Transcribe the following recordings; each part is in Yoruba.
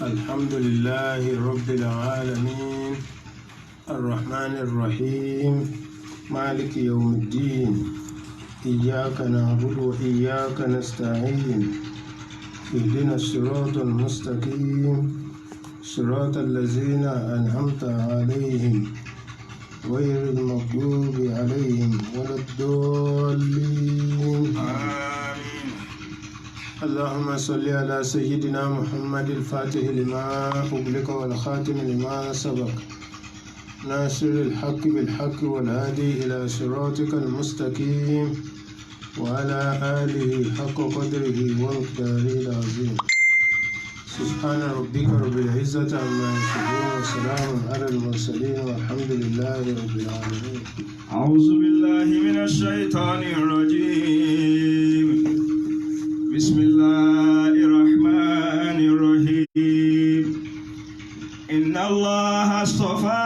الحمد لله رب العالمين الرحمن الرحيم مالك يوم الدين إياك نعبد وإياك نستعين اهدنا الصراط المستقيم صراط الذين أنعمت عليهم غير المغضوب عليهم ولا الضالين آمين. اللهم صل على سيدنا محمد الفاتح لما أغلق والخاتم لما سبق ناصر الحق بالحق والهادي إلى صراطك المستقيم وعلى آله حق قدره ومقداره العظيم سبحان ربك رب العزة عما يصفون وسلام على المرسلين والحمد لله رب العالمين. أعوذ بالله من الشيطان الرجيم. بسم الله الرحمن الرحيم. إن الله اصطفى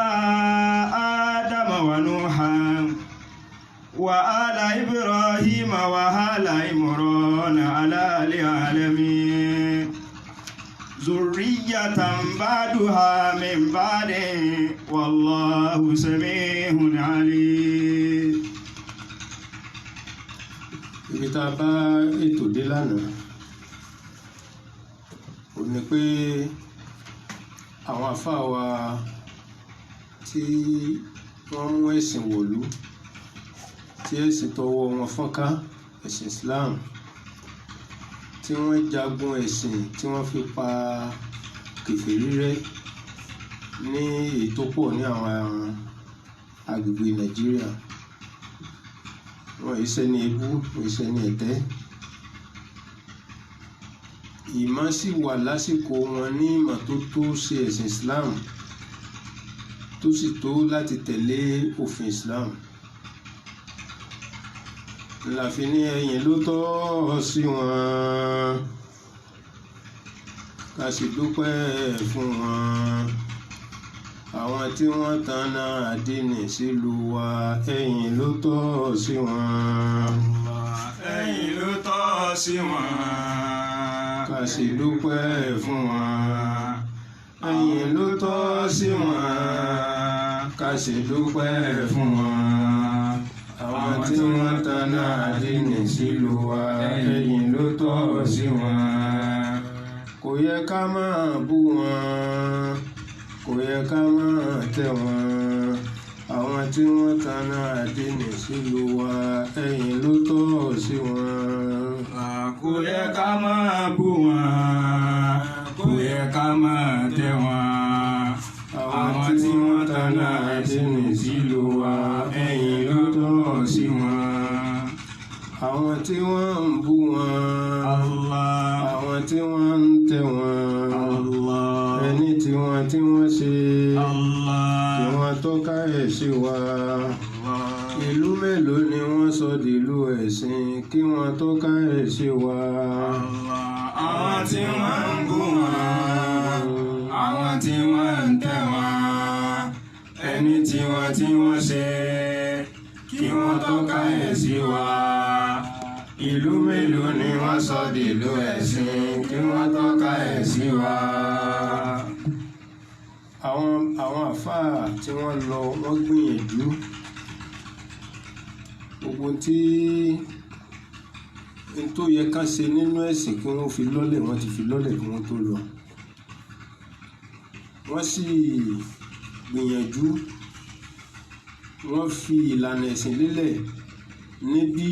آدم ونوحا وآل إبراهيم وآل عمران على العالمين ذرية بعدها من بعد والله سميع عليم. Ibi tá a bá ètò dé lánàá ò ní pé àwọn àfáà wa tí wọ́n mú ẹ̀sìn wọ̀lú tí ẹ̀sìn tọwọ́ wọn fọ́nká ẹ̀sìn Islam tí wọ́n jagun ẹ̀sìn tí wọ́n fi pa kèfèrí rẹ́ ní èyí tó pọ̀ ní àwọn agbègbè Nàìjíríà. Wọ́n ìṣẹ́ ní ebú, ìṣẹ́ ní ẹ̀tẹ́. Ìmọ̀ sì wà lásìkò wọn ní ìmọ̀ tó tó ṣe ẹ̀sìn Islam tó sì tó láti tẹ̀lé òfin Islam. Láfi ní ẹ̀yìn ló tọ́ sí wọn ká sì dúpẹ́ fún wọn. Àwọn tí wọ́n tanná àdínì sílùú wa ẹ̀yìn ló tọ́ sí wọn. Ẹ̀yìn ló tọ́ sí wọn. Ká sì dúpẹ́ fún wọn. Ẹ̀yìn ló tọ́ sí wọn. Ká sì dúpẹ́ fún wọn. Àwọn tí wọ́n tanná àdínì sílùú wa ẹ̀yìn ló tọ́ sí wọn. Kò yẹ ká máa bú wọn. Kò yẹ ká máa tẹ̀ wọ́n. Àwọn tí wọ́n tanná àdínì sílùú wa ẹ̀yìn ló tọ́ sí wọn. Kò yẹ ká máa bú wọn. Kò yẹ ká máa tẹ̀ wọ́n. Àwọn tí wọ́n tanná àdínì sílùú wa ẹ̀yìn ló tọ́ sí wọn. Àwọn tí wọ́n ń bú wọn. Àwọn tí wọ́n ń tẹ̀ wọ́n. Ẹni tí wọ́n ṣe tí wọ́n tọ́ka ẹ̀ sí wa. Ìlú mélòó ni wọ́n sọ dìlú ẹ̀sìn kí wọ́n tọ́ka ẹ̀ sí wa. Àwọn tí wọ́n ń bú wọn. Àwọn tí wọ́n ń tẹ̀ wọ́n. Ẹni tí wọ́n ṣe kí wọ́n tọ́ka ẹ̀ sí wa. Ìlú mélòó ni wọ́n sọ dìlú ẹ̀sìn kí wọ́n tọ́ka ẹ̀ sí wa. Àwọn àfáà tí wọ́n lọ wọ́n gbìyànjú gbogbo tí n tó yẹ ká ṣe nínú ẹ̀sìn kí wọ́n fi lọ́lẹ̀ wọ́n ti fi lọ́lẹ̀ kí wọ́n tó lọ. Wọ́n sì gbìyànjú wọ́n fi ìlànà ẹ̀sìn lélẹ̀ ní bí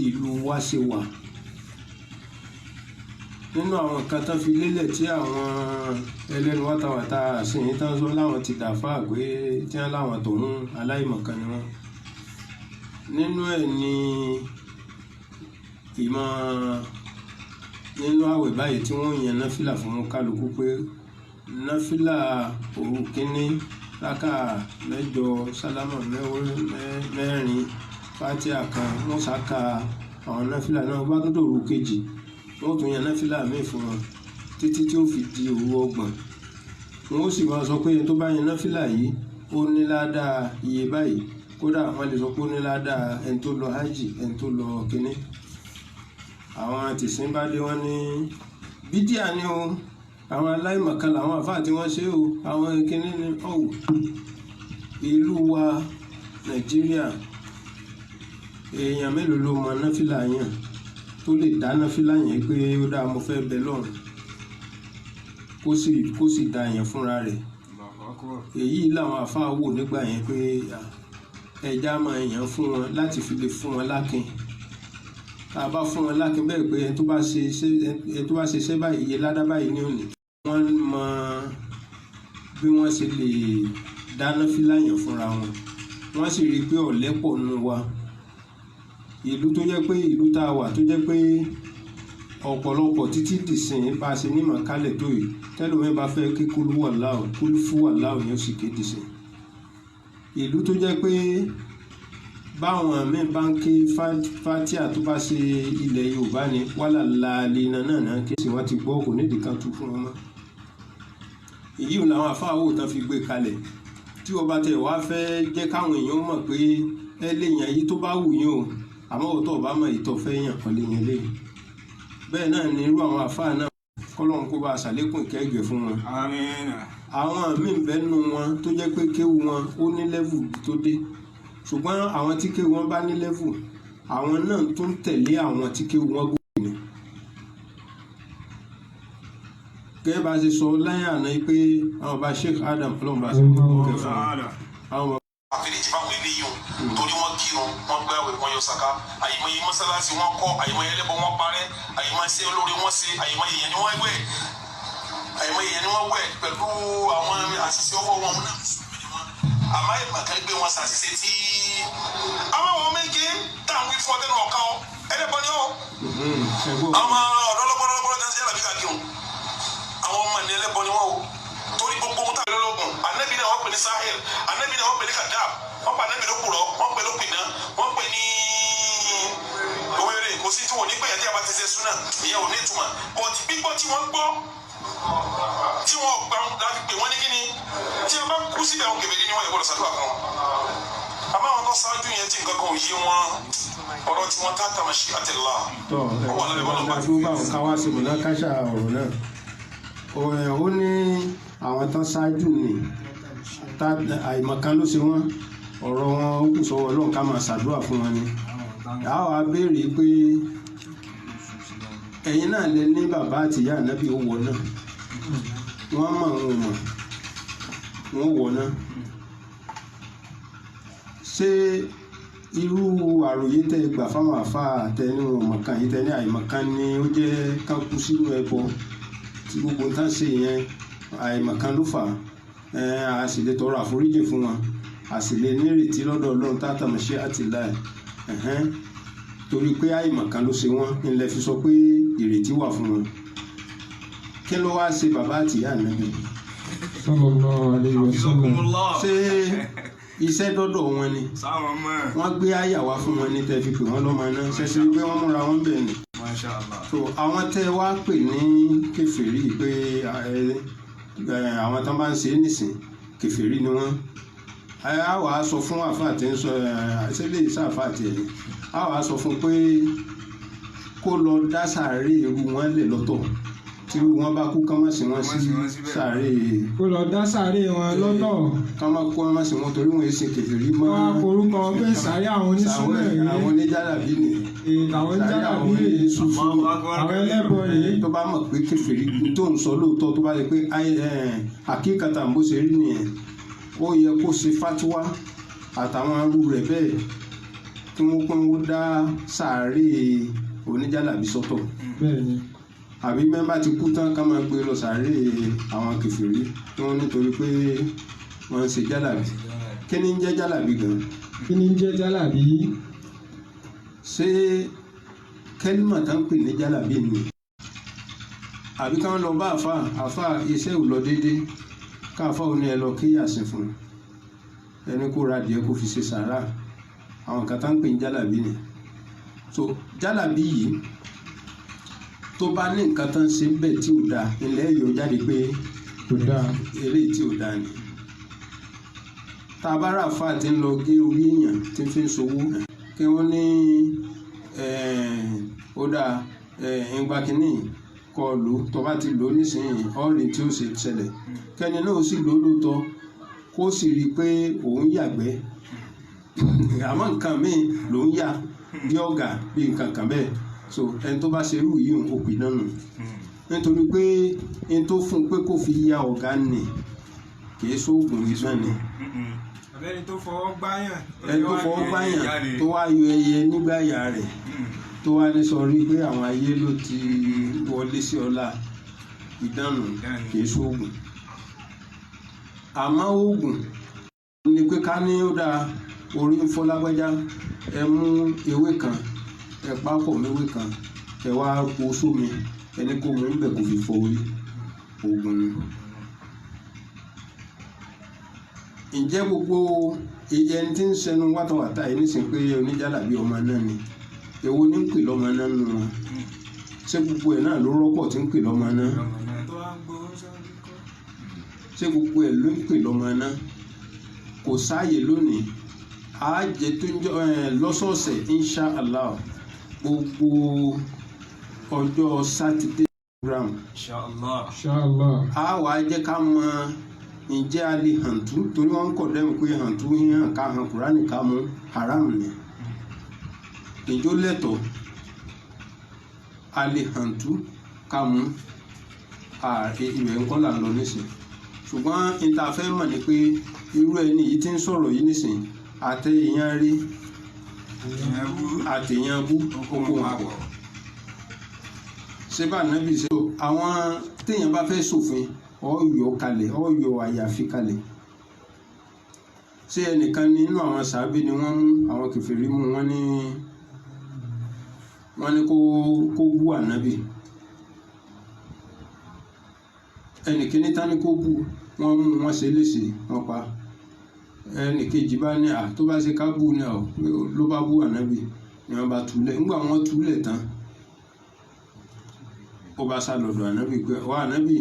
ìlú wa ṣe wà. Nínú àwọn nǹkan tán fi lélẹ̀ tí àwọn ẹlẹ́nu wátawàta àsìyìn tán sọ láwọn ti dàfá pé tí wọ́n láwọn tòun aláìmọ̀kan ni wọ́n. Nínú ẹ̀ ni ìmọ̀ nínú àwẹ̀ báyìí tí wọ́n yan náfìlà fún kálukú pé náfìlà òru kínní rákà mẹ́jọ sálámà mẹ́rin fátíà kan wọ́n ṣàkà àwọn náfìlà náà bá tó dòru kejì wọ́n tún yan náfìlà míì fún wọn títí tí ó fi di òru ọgbọ̀n. Wọ́n ó sì máa sọ pé ẹni tó bá yan náfìlà yìí ó ní ládàá iye báyìí. Kódà wọ́n lè sọ pé ó ní ládàá ẹni tó lọ hajj ẹni tó lọ kínní. Àwọn tìsín bá dé wọ́n ní bídíà ni o àwọn aláìmọ̀kan làwọn àfáà tí wọ́n ṣe o àwọn kìíní ni ọ̀wọ̀ ìlú wa Nàìjíríà èèyàn mélòó ló mọ náfìlà yàn tó lè dá náfìlà yẹn pé ó dáa mo fẹ́ bẹ lọ́run kó sì dá yẹn fúnra rẹ̀ èyí làwọn àfáà wò nígbà yẹn pé ẹja máa yàn fún wọn láti fi lè fún wọn lákin tá a bá fún wọn lákin bẹ́ẹ̀ pé ẹni tó bá ṣe iṣẹ́ báyìí iye ládá báyìí ní òní wọ́n mọ bí wọ́n ṣe lè dáná fíláyàn fúnra wọn wọ́n sì rí i pé ọ̀lẹ pọ̀ nù wa ìlú tó jẹ́ pé ìlú tá a wà tó jẹ́ pé ọ̀pọ̀lọpọ̀ títí dìsìn bá a ṣe nímọ̀ kálẹ̀ tó yìí tẹ́lómi bá fẹ́ kí kúlú wà láò yẹn ó sì kéde sí ìlú tó jẹ́ pé báwọn míì bá ń ké fatia tó bá ṣe ilẹ̀ Yorùbá ni wàhálà láàlẹ́ náà kí sì wọ́n ti gbọ́ kò nídìí kan tún fún wọn mọ́ èyí ò làwọn àfáàwò tán fi gbé kalẹ̀ tí wọ́n bá tẹ̀ wá fẹ́ jẹ́ káwọn èèyàn mọ̀ pé ẹ lè yàn yìí tó bá wù yín o àmọ́ òótọ́ ọba mọ̀ ìtọ́ fẹ́ yàn kan lè yàn léyìn bẹ́ẹ̀ náà ní irú àwọn àfáà náà kọ́lọ́run kó bá a ṣàlékún ìkẹ́gẹ́ fún wọn. Àmín. àwọn míì bẹ́ẹ̀ nù wọn tó jẹ́ pé kéwù wọn ó ní lẹ́vù tó dé ṣùgbọ́n àwọn tí kéwù wọn bá ní lẹ́vù àwọn náà tún tẹ̀lé àwọn tí kéwù wọn gòkè ni. gẹ́gẹ́ bá a ṣe sọ lẹ́yìn àná pé àwọn bá Sheikh Adam ọlọ́run bá ṣe kókó kẹfà àwọn. àfẹ́lẹ́jì báwọn eléyìí o torí wọ́n kírun wọ́n gbààwẹ̀ wọ́n yọ sàká àyèmọye mọ́sálásí wọ́n kọ́ àyèmọye ẹlẹ́bọ wọ́n parẹ́ àyèmọye ṣe olórí wọ́n ṣe àyèmọye yẹn ni wọ́n wẹ̀ pẹ̀lú àwọn àṣìṣe ọwọ́ wọn náà àmọ́ ìmọ̀kan gbé wọn ṣàṣìṣe tí àwọn ọmọ méje táwọn wí fún ọtẹ́nu ọ̀kan ẹlẹ́bọ ni ó àwọn ọ̀dọ́lọ́gbọ́dọ́gbọ́dọ́ tẹ́ ń ṣe yàrá bí kàkíhùn àwọn ọmọ ní ẹlẹ́bọ ni wọ́n o torí gbogbo ohun tàbí lọ́lọ́gùn anabi náà wọ́n pè ní sahel anabi náà wọ́n pè ní kadab wọ́n pa anabi ló kúrọ̀ wọ́n pè ló pinna wọ́n pè ní owéré kò sí tí wọ́n ní pẹ̀yà tí a bá ti ṣe súnà ìyẹn ò ní ìtumọ̀ bọ̀tí gbígbọ́ tí wọ́n gbọ́ tí wọ́n gbà láti pè wọ́n ní kíni tí wọ́n bá kú síbẹ̀ àwọn kèfèrí ni wọ́n yẹ gbọ́dọ̀ ṣàdúrà kan àmọ́ àwọn tó ṣáájú yẹn tí nǹkan kan ò yé wọn ọ̀rọ̀ tí wọ́n tá tàmàṣí àtẹ̀lá. ó ní àwọn tán ṣáájú ni àìmọ̀kan ló ṣe wọ́n ọ̀rọ̀ wọn ó kù sọ́wọ́ Ọlọ́run ká máa ṣàdúrà fún wọn ni a wá béèrè pé ẹ̀yin náà lè ní bàbá àtìyá ànábì ó wọ̀ náà wọ́n mọ̀ wọn mọ̀ wọ́n wọ̀ náà ṣé irú àròyé tẹ gbà fáwọn àfáà tẹ ní wọn mọ̀kan yìí tẹ ní àìmọ̀kan ni ó jẹ́ ká kú sínú ẹbọ tí gbogbo nǹkan ṣe yẹn àìmọ̀kan ló fà á sì lè tọrọ àforíjì fún wọn a sì lè nírètí lọ́dọ̀ Ọlọ́run tátàmọ̀ṣe àtìláì torí pé àìmọ̀kan ló ṣe wọ́n nílẹ̀ fi sọ pé ìrètí wà fún wọn kí ló wá ṣe bàbá àtìyá ànábì sallallahu alaihi wasallam ṣé iṣẹ́ dọ́dọ̀ wọn ni wọ́n gbé àyà wá fún wọn ní tẹ́ fi pè wọ́n lọ́mọ náà ṣẹ̀ṣẹ̀ pé wọ́n múra wọn bẹ́ẹ̀ ni so àwọn tẹ́ wá pè ní kèfèrí pé àwọn tán bá ń ṣe é nìsín kèfèrí ni wọ́n a wàá sọ fún àfáà tí ń sọ ṣẹlẹ̀ ìṣàfáà tí ẹ̀yìn a wàá sọ fún pé kó lọ dá sàárè irú wọn lẹ̀ lọ́tọ̀ tí wọ́n bá kú kán má sí wọn sí sàárè. kó lọ dá sàárè wọn lọ́tọ̀. kán má kú wọn má sí wọn torí wọn èsì kèfèrí mọ́. wọ́n á forúkọ pé sàárè àwọn oníṣúná yìí. àwọn oníjàlábí ni. àwọn oníjàlábí rèé àwọn ẹlẹ́bọ rèé. tó bá mọ̀ pé kèfèrí tó ń sọ lóòótọ́ tó bá lè pé àkíkàtà bó ṣe rí nìyẹn ó yẹ kó ṣe fatiwa àtàwọn arú rẹ̀ bẹ́ẹ̀ kí wọ́n pọ́n wọ́n dá sàárè oníjàlábí sọ́tọ̀. bẹ́ẹ̀ni. àbí mẹ́mbà ti kú tán ká máa gbé lọ sàárè àwọn kèfèrí tí wọ́n nítorí pé wọ́n ń ṣe jálàbí. kí ni ń jẹ́ jálàbí gan? kí ni ń jẹ́ jálàbí? ṣé kẹ́límà tá ń pè ní jálàbí ni? àbí káwọn lọ bá àfà iṣẹ́ ò lọ déédéé káfà ò ní ẹ lọ kí yàsìn fún ẹni kó ra díẹ̀ kó fi ṣe sàárà àwọn kan tá ń pè ní jálàbí ni. so jálàbí yìí tó bá ní nǹkan tán ṣe ń bẹ̀ tí ò dáa ilẹ̀ yóò jáde pé kò dáa eléyìí tí ò dáa ni. tá a bá rà fà tí ń lọ gé orí èèyàn tí ń fi ń ṣòwò kí wọ́n ní ó dáa ìgbà kínní kọ lò tó bá ti lò nísìnyí ọ̀rìn tí ó ṣe ṣẹlẹ̀ kẹ́ni náà sì lò lóòótọ́ kó sì rí i pé òun yàgbẹ́ àmọ́ nǹkan míì ló ń yà bí ọ̀gà bí nǹkan kan bẹ́ẹ̀ so ẹni tó bá ṣe irú yìí ò pè náà nù nítorí pé ẹni tó fún un pé kó fi ya ọ̀gá nì kì í sóògùn ìgbà ni ẹni tó fọwọ́ gbáyàn tó wá yọ ẹyẹ nígbà yà rẹ̀ tó wá ní sọ rí pé àwọn ayé ló ti wọlé sí ọlá ìdánù kì í sóògùn àmọ́ oògùn ni pé ká ní ó dáa orí ń fọ́ lágbájá ẹ mú ewé kan ẹ pápọ̀ méwé kan ẹ wá po sómi ẹni kó mú bẹ̀ kó fi fọ orí oògùn ni. ǹjẹ́ gbogbo ẹni tí ń sẹnu wátawàtá yìí nísìnyí pé oníjàlábí ọmọ náà ni èwo ní ń pè lọ́mọ náà nù wọn ṣé gbogbo ẹ̀ náà ló rọ́pọ̀ tí ń pè lọ́mọ náà ṣé gbogbo ẹ̀ ló ń pè lọ́mọ náà kò sáàyè lónìí àájẹ tó ń jọ lọ́sọ̀ọ̀sẹ̀ insha allah gbogbo ọjọ́ sátidé program inshallah a wà á jẹ́ ká mọ ǹjẹ́ a lè hàntú torí wọ́n ń kọ̀ dẹ́mu pé hàntú hàn ká hàn kúránì ká mú haram ni ìjó lẹ́tọ̀ọ́ a lè hàntú ká mú ìwẹ̀ ńkọ́ là ń lọ nísìnyí ṣùgbọ́n níta fẹ́ mọ̀ ni pé irú ẹni yìí tí ń sọ̀rọ̀ yìí nísìnyí àtẹ̀yàn rí àtẹ̀yàn bú oko wọn pọ̀ ṣé bá nàbì ṣe àwọn téèyàn bá fẹ́ ṣòfin ọ̀yọ́ kalẹ̀ ọ̀yọ́ àyàfi kalẹ̀ ṣé ẹnìkan nínú àwọn sàábé ni wọ́n mú àwọn kèfèrí mú wọ́n ní kó bú ànábì ẹnìkíní tání kó bú wọ́n mú wọ́n ṣe léṣe wọ́n pa ẹnìkejì bá ní tó bá ṣe ká bú ní ló bá bú ànábì ni wọ́n bá túlẹ̀ nígbà wọ́n túlẹ̀ tán ó bá sá lọ́dọ̀ ànábì pé wá ànábì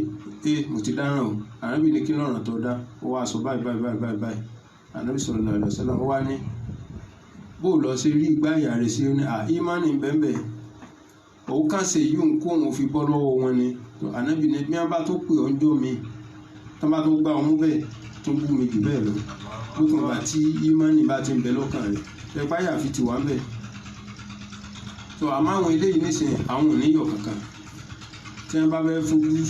mo ti dáràn o ànábì ní kí lọ́ràn tó dá ó wá sọ báyìí ànábì sallallahu alaihi wasallam ó wá ní bó lọ sí rí igbá ìyá rẹ̀ sí ní ìmánì bẹ́ẹ̀ òun kàn ṣe yìí ń kó òun fi bọ́ lọ́wọ́ wọn ni ànábì ní bí wọ́n bá tó pè ọjọ́ mi tó bá tó gbá ọmú bẹ́ẹ̀ tó bú mi jù bẹ́ẹ̀ lọ lókun bá tí ìmánì bá ti ń bẹ lọ́kàn rẹ̀ ẹ̀pá yà fi ti wá bẹ́ẹ̀ tó àmọ́ àwọn eléyìí nísìnyí àwọn ò níyọ̀ kankan tí wọ́n bá fẹ́ fojú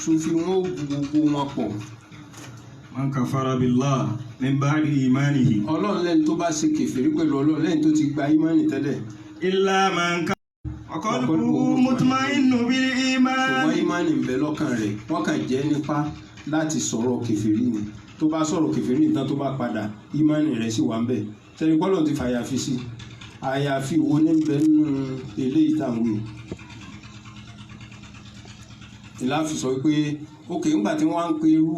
súnfí wọn ó bu gbogbo wọn pọ̀. man kafara billah min ba'di imanihi. ọlọ́run lẹ́ni tó bá ṣe kèfèrí pẹ̀lú ọlọ́run lẹ́ni tó ti gba ìmánì tẹ́lẹ̀. illa man qalbuhu mutma'innu bil iman. ṣùgbọ́n ìmánì ń bẹ lọ́kàn rẹ̀ wọ́n kàn jẹ́ nípa láti sọ̀rọ̀ kèfèrí ni tó bá sọ̀rọ̀ kèfèrí nìkan tó bá padà ìmánì rẹ̀ sì wà ń bẹ̀ tẹ́lẹ̀ pọ́lọ̀ ti fàyàfi sí àyàfi wo ní bẹ́ẹ̀ nínú eléyìí táwọn wí ìláfi sọ pé ókè ńgbà tí wọ́n ń pe irú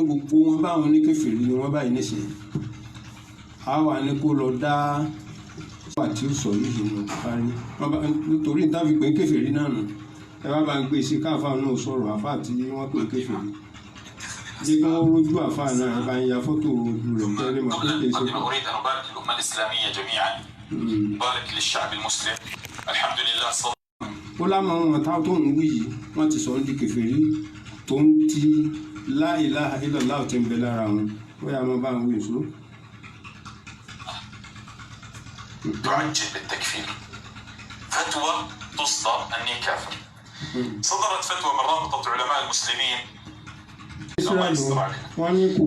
gbogbo wọn báwọn ní kèfèrí ni wọ́n báyìí nísìnyí a wà ní kó lọ dá wà tí ó sọ yìí nínú parí nítorí níta fi pé kèfèrí náà nù ẹ bá ń gbé sí káfà náà sọ̀rọ̀ àfà tí wọ́n pè kèfèrí ní kí wọ́n rójú àfà náà ẹ bá ń ya fọ́tò ojú rẹ̀ tẹ́lẹ̀ mọ̀ pé kèé ṣe kọ́. ó lámọ̀ wọn táwọn tó ń wí yìí wọ́n ti sọ ń di kèfèrí tó ń ti la ilaha illallah tí ń bẹ lára wọn ó yà máa bá ń wí èso. تعجل بالتكفير فتوى تصدر أني كافر صدرت فتوى من رابطة علماء المسلمين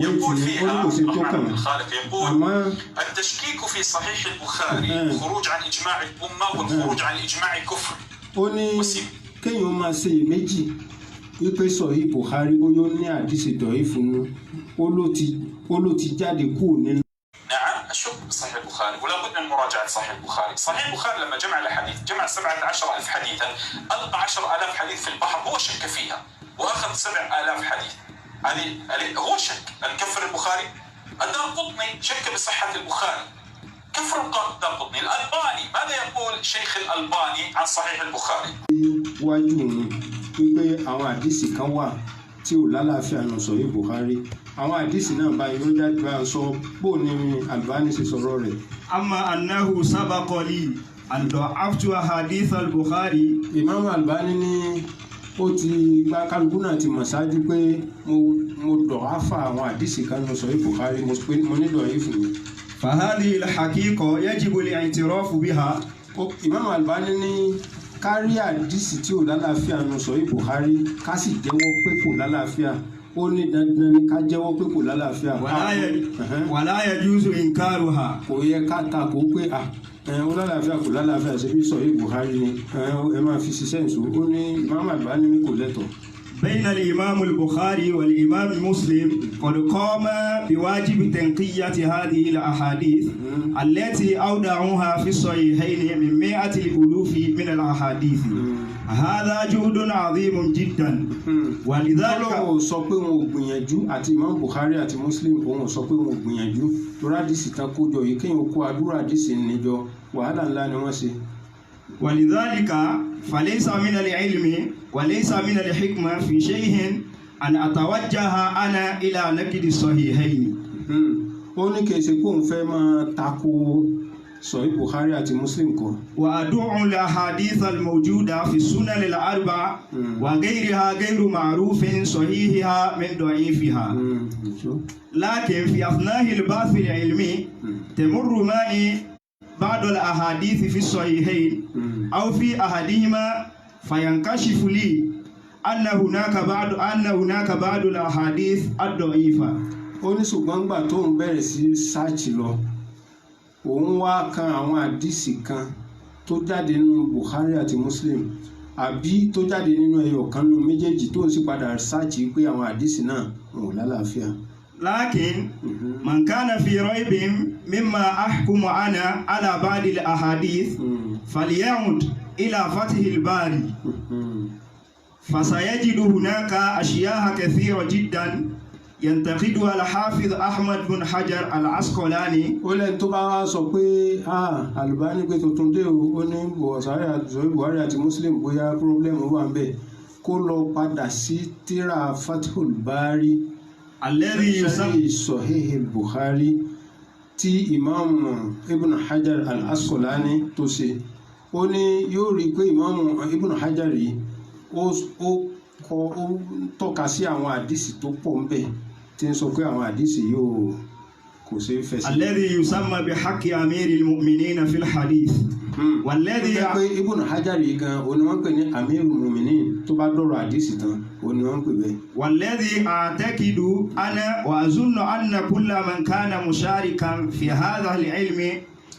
يقول فيها محمد بن خالد يقول التشكيك في صحيح البخاري خروج عن إجماع الأمة والخروج عن إجماع كفر ó ní kéèyàn máa ṣe iyèméjì wípé sọ̀hí Bukhari bóyá ó ní àdìsí dọ̀yìn fún un ó ló ti jáde kúrò nínú. نعم أشك بصحيح البخاري ولا بد من مراجعة صحيح البخاري. صحيح البخاري لما جمع الأحاديث جمع 17,000 حديثا ألقى 10,000 حديث في البحر هو شك فيها وأخذ 7,000 حديث هذه هو شك أن كفر البخاري. الدارقطني شك بصحة البخاري كفر الدارقطني. الألباني ماذا يقول شيخ الألباني عن صحيح البخاري؟ wájú òun wípé àwọn àdìsí kan wà tí ò lálàáfíà nù sọ̀hí Bukhari àwọn àdìsí náà bá yóò jáde bá sọ bó ní Albani ṣe sọ̀rọ̀ rẹ̀. amma annahu sabaqa li أن ضعفت أحاديث البخاري. Imam Albani ní ó ti gba kálukú náà ti mọ̀ ṣáájú pé mo dọ̀ áfà àwọn àdìsí kan lọ sọ Bukhari mo ní dọ̀ yìí fún mi. فهذه الحقيقة يجب الاعتراف بها. Imam Albani ní kárí àdìsí tí ò lálàáfíà lọ sọ Bukhari ká sì jẹ́wọ́ pé kò lálàáfíà ó ní dandan ní ká jẹ́wọ́ pé kò lálàáfíà. ولا يجوز إنكارها. kò yẹ ká takò pé ó lálàáfíà kò lálàáfíà ṣe bí sọ Bukhari ni ẹ máa fi ṣiṣẹ́ ìṣó ó ní Imam Albani ní kò lẹ́tọ̀ọ́. بين الإمام البخاري والإمام مسلم قد قام بواجب تنقية هذه الأحاديث التي أودعوها في الصحيحين من 100 الألوف من الأحاديث. هذا جهد عظيم جدا. ولذلك Ọlọ́run sọ pé wọn ò gbìyànjú àti Imam Bukhari àti Muslim òun sọ pé wọn ò gbìyànjú lórí àdìsí tán kójọ yìí kéèyàn kó àdúrà àdìsí níjọ wàhálà ńlá ni wọ́n ṣe. ولذلك فليس من العلم وليس من الحكمة في شيء أن أتوجه أنا إلى نقد الصحيحين. ó ní kì í ṣe pé òun fẹ́ máa tako sọ̀hí Bukhari àti Muslim kan. وأدعو الأحاديث الموجودة في السنن الأربع وغيرها غير معروف صحيحها من ضعيفها. لكن في أثناء البحث العلمي تمر معي بعض الأحاديث في الصحيحين أو في أحدهما فينكشف لي أن هناك بعض الأحاديث الضعيفة. ó ní ṣùgbọ́n gbà tó ń bẹ̀rẹ̀ sí sáàchì lọ òun wá kan àwọn àdìsí kan tó jáde nínú Bukhari àti Muslim àbí tó jáde nínú ẹyọ kan nínú méjèèjì tó ń sì padà sáàchì pé àwọn àdìsí náà wọn ò lálàáfíà. لكن من كان في ريب مما أحكم أنا على بعض الأحاديث فليعد إلى فتح الباري فسيجد هناك أشياء كثيرة جدا ينتقدها الحافظ أحمد بن حجر العسقلاني. ó lẹ́ni tó bá wá sọ pé Albani pé tuntun dé o ó ní Buhari àti Muslim bóyá pírọ́blẹ́mù wà ń bẹ̀ kó lọ padà sí tírà Fathul Bari الذي يسمى Sahih Bukhari tí Imam Ibn Hajar al-Asqalani tó ṣe ó ní yóò rí i pé Imam Ibn Hajar yìí ó tọ́ka sí àwọn àdìsí tó pọ̀ ń bẹ̀ tí ń sọ pé àwọn àdìsí yóò kò ṣe é fẹsẹ̀. الذي يسمى بحق أمير المؤمنين في الحديث. والذي pé Ibn Hajar yìí gan òní wọ́n pè ní Amirul Mu'minin tó bá dọ̀rọ̀ àdìsí tán òní wọ́n pè bẹ́ẹ̀. والذي أعتقد أنا وأظن أن كل من كان مشاركا في هذا العلم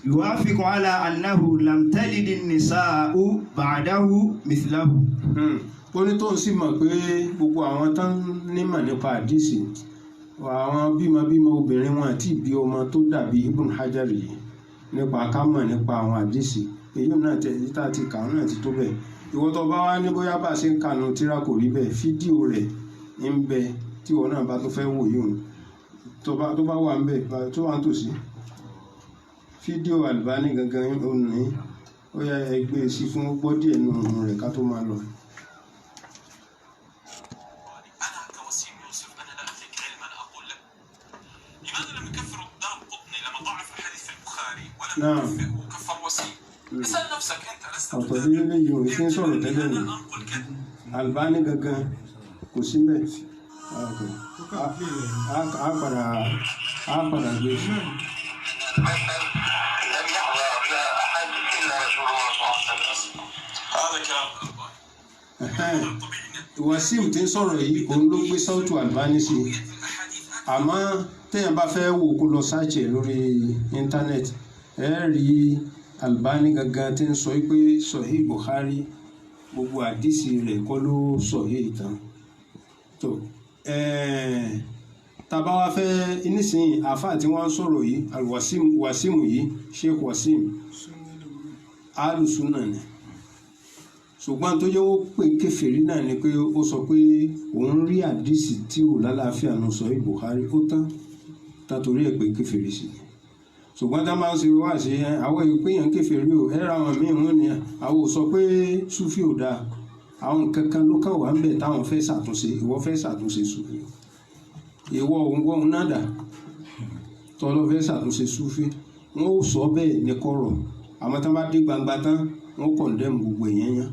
يوافق على أنه لم تلد النساء بعده مثله. ó ní tó ń sì mọ̀ pé gbogbo àwọn tán nímọ̀ nípa àdìsí àwọn bímọ obìnrin wọn àti ìbí ọmọ tó dàbí Ibn Hajar yìí nípa kámọ̀ nípa àwọn àdìsí èyí náà tẹ̀síta ti kà náà ti tó bẹ́ẹ̀. ìwọ tó bá wá ní bóyá bá ṣe ń kànú tíra kò rí bẹ́ẹ̀ fídíò rẹ̀ ń bẹ tí ìwọ náà bá tó fẹ́ wò yìí tó bá wà ń bẹ tó wà ń tòsí fídíò Albani gangan ó ní ó yá ẹgbẹ́ sí fún gbọ́ díẹ̀ nù rẹ̀ ká tó máa lọ. نعم. وكفر وسيم. اسأل نفسك أنت لست ọ̀tọ̀ ní ilé yìí ò sí ń sọ̀rọ̀ tẹ́lẹ̀ ní Albani gangan kò sí mbẹ̀ á padà gbé. Wasim tí ń sọ̀rọ̀ yìí òun ló gbé sọ́ọ̀tù Albani sí i àmọ́ téèyàn bá fẹ́ wò kó lọ sáàchì lórí íńtánẹ́ẹ̀tì ẹ rí Albani gangan tí ń sọ pé Sahih Bukhari gbogbo àdìsí rẹ̀ kọ́ ló Sahih ìtàn tó tàbá wa fẹ́ nísìnyí àfáà tí wọ́n ń sọ̀rọ̀ yìí Wasim yìí Sheikh Wasim alùsùnà ni ṣùgbọ́n tó yẹ ó pé kèfèrí náà ni pé ó sọ pé òun rí àdìsí tí ò lálàáfíà ló Sahih Bukhari ó tán tàtórí ẹ̀ pé kèfèrí sí ni ṣùgbọ́n tá máa ń ṣe wá sí àwọn ìpéyàn kèfèrí ò ẹ̀rọ àwọn míì wọ́n ni àwọn ò sọ pé Sufi ò dáa àwọn kankan ló kàn wá ń bẹ̀ táwọn fẹ́ ṣàtúnṣe ìwọ fẹ́ ṣàtúnṣe Sufi ìwọ òun náà dà tọ́lọ́ fẹ́ ṣàtúnṣe Sufi wọ́n ó sọ bẹ́ẹ̀ ní kọ̀rọ̀ àmọ́ tán bá dé gbangba tán wọ́n kọ̀ndẹ́mù gbogbo èèyàn yẹn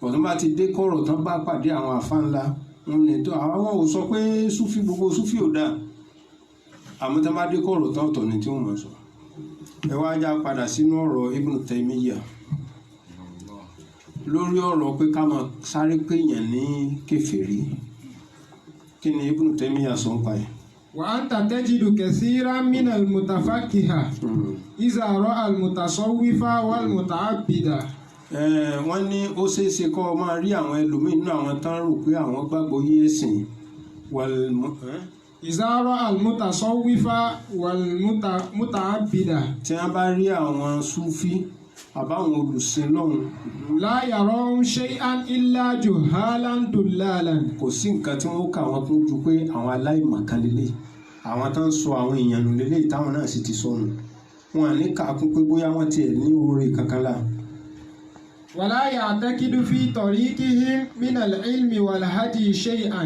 ọ̀tún bá ti dé kọ̀rọ̀ tán bá pàdé àwọn àfa ńlá wọn ní tó àwọn ò sọ pé súfì gbogbo súfì ò dáa àmọ́ tán bá dé kọ̀rọ̀ tán ọ̀tọ̀ ni tí wọ́n máa sọ. ẹ wá já padà sínú ọ̀rọ̀ Ibn Taymiyyah lórí ọ̀rọ̀ pé ká máa sáré péyàn ní kèfèrí kí ni Ibn Taymiyyah sọ ń pa ẹ̀. وأنت تجد كثيرا من المتفقه إذا رأى المتصوف والمتعبد. wọ́n ní ó ṣeé ṣe kọ́ ọ máa rí àwọn ẹlòmíín nínú àwọn tán rò pé àwọn gbàgbọ́ yé ẹ̀sìn إذا رأى المتصوف والمتعبد. tí wọ́n bá rí àwọn súfí àbáwọn olùsìn lọ́hùn. لا يرون شيئا إلا جهالا دلالا. kò sí nǹkan tí wọ́n kà wọ́n kún ju pé àwọn aláìmọ̀kan lélẹ̀ àwọn tó ń sọ àwọn èèyàn nù lélẹ̀ táwọn náà sì ti sọnù wọn à ní kàákún pé bóyá wọ́n tiẹ̀ ní oore kankan la. ولا يعتقد في طريقهم من العلم والهدي شيئا.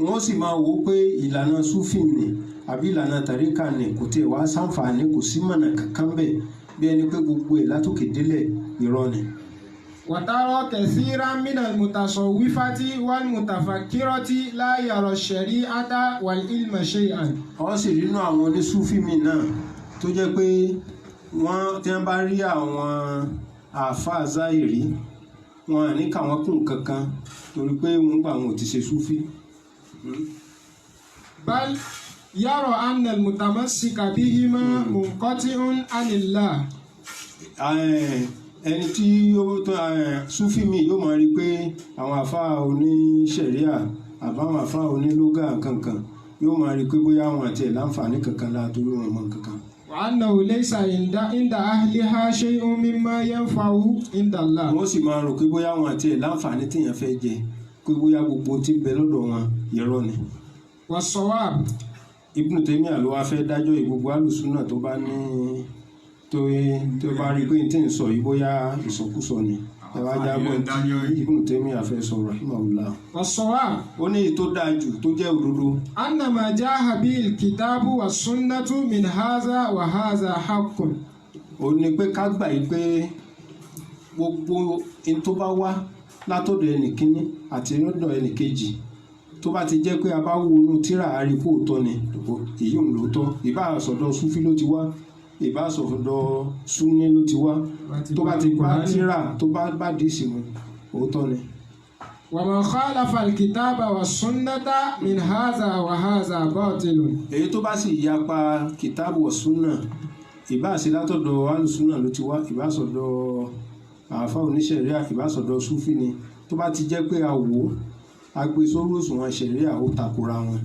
wọ́n sì máa wò ó pé ìlànà súfì ni àbí ìlànà tàríkà ni kò tiẹ̀ wá sáǹfààní kò sí mọ̀nà kankan bẹ́ẹ̀ bí ẹni pé gbogbo ẹ̀ látòkè délẹ̀ irọ́ ni. وترى كثيرا من المتصوفة والمتفكرة لا يرى الشريعة والعلم شيئا. wọ́n sì rí inú àwọn onísúfì mi náà tó jẹ́ pé wọ́n tí wọ́n bá rí àwọn àáfàá záìrí wọn à ní káwọn kún kankan torí pé wọ́n gbà wọn ò ti ṣe súfì. بل يرى أن المتمسك بهما منقطع عن الله. ẹni tí súfì mi yóò máa rí i pé àwọn àfáà oníṣẹ̀ríà àbáwọn àfáà onílógà kankan yóò máa rí i pé bóyá àwọn àti ẹ̀ láǹfààní kankan látòrí wọn mọ kankan. وأنه ليس عند أهلها شيء مما ينفع عند الله. wọ́n sì máa rò pé bóyá àwọn àti ẹ̀ láǹfààní téèyàn fẹ́ jẹ pé bóyá gbogbo tí ń bẹ lọ́dọ̀ wọn irọ́ ni. والصواب. Ibn Taymiyyah ló wá fẹ́ dájọ́ ìgbogbo alùsùnà tó bá ní tó bá rí pé tí ń sọ yìí bóyá ìsọkúsọ ni ẹ wá jábọ̀ Ibn Taymiyyah fẹ́ sọ rahimahullah. والصواب. ó ní èyí tó dáa jù tó jẹ́ òdodo. أن ما جاء به الكتاب والسنة من هذا وهذا حق. ó ní pé ká gbà yìí pé gbogbo ẹni tó bá wá látọ̀dọ̀ ẹnìkíní àti lọ́dọ̀ ẹnìkejì tó bá ti jẹ́ pé a bá wo inú tíra àríkò òótọ́ ni èyí ò lóòótọ́ ìbá àsọ̀dọ̀ súfí ló ti wá ìbá àsọ̀dọ̀ súnní ló ti wá tó bá ti gba tíra tó bá dì sí mu òótọ́ ni. ومن خالف الكتاب والسنة من هذا وهذا باطل. èyí tó bá sì yapa kìtàbù wa súnà ìbá àṣẹ látọ̀dọ̀ alùsúnà ló ti wá ìbá àsọ̀dọ̀ àáfà oníṣẹ̀ríà ìbá àsọ̀dọ̀ súfí ni tó bá ti jẹ́ pé a wò ó agbésórí òṣùwọ̀n ṣẹ̀ríà ó takora wọn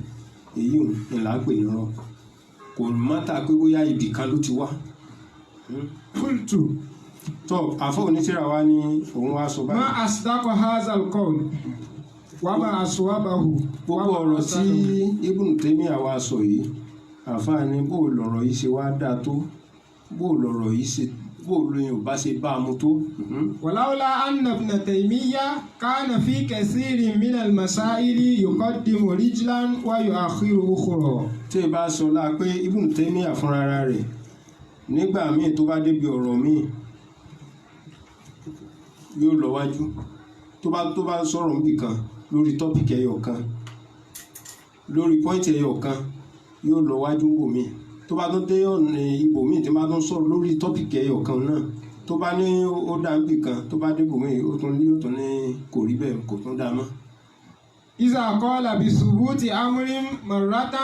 èyí ń là ń pè nírọ́ kò mọ́ta pé bóyá ibì kan ló ti wá. قلت tó àfọ onítìrà wa ní òun wá sọ báyìí. ما أصدق هذا القول وما أصوبه. gbogbo ọ̀rọ̀ tí Ibn Taymiyyah wa sọ yìí àfààní bó lọ̀rọ̀ yìí ṣe wá dáa tó bó lọ̀rọ̀ yìí ṣe bó lóyún ò bá ṣe bá a mú tó. ولولا أن ابن تيمية كان في كثير من المسائل يقدم رجلا ويؤخر أخرى. tí ì bá sọ la pé Ibn Taymiyyah fúnra rẹ̀ nígbà míì tó bá débi ọ̀rọ̀ míì yóò lọ wájú tó bá sọ̀rọ̀ níbì kan lórí tọ́pìkì ẹyọ kan lórí pọ́ìntì ẹyọ kan yóò lọ wájú ibòmíì tó bá tún dé ọ̀nà ibòmíì tí bá tún sọ̀rọ̀ lórí tọ́pìkì ẹyọ kan náà tó bá ní ó dá níbì kan tó bá dé ibòmíì ó tún ní kò rí bẹ́ẹ̀ kò tún dá mọ́. إذا قال بثبوت أمر مرة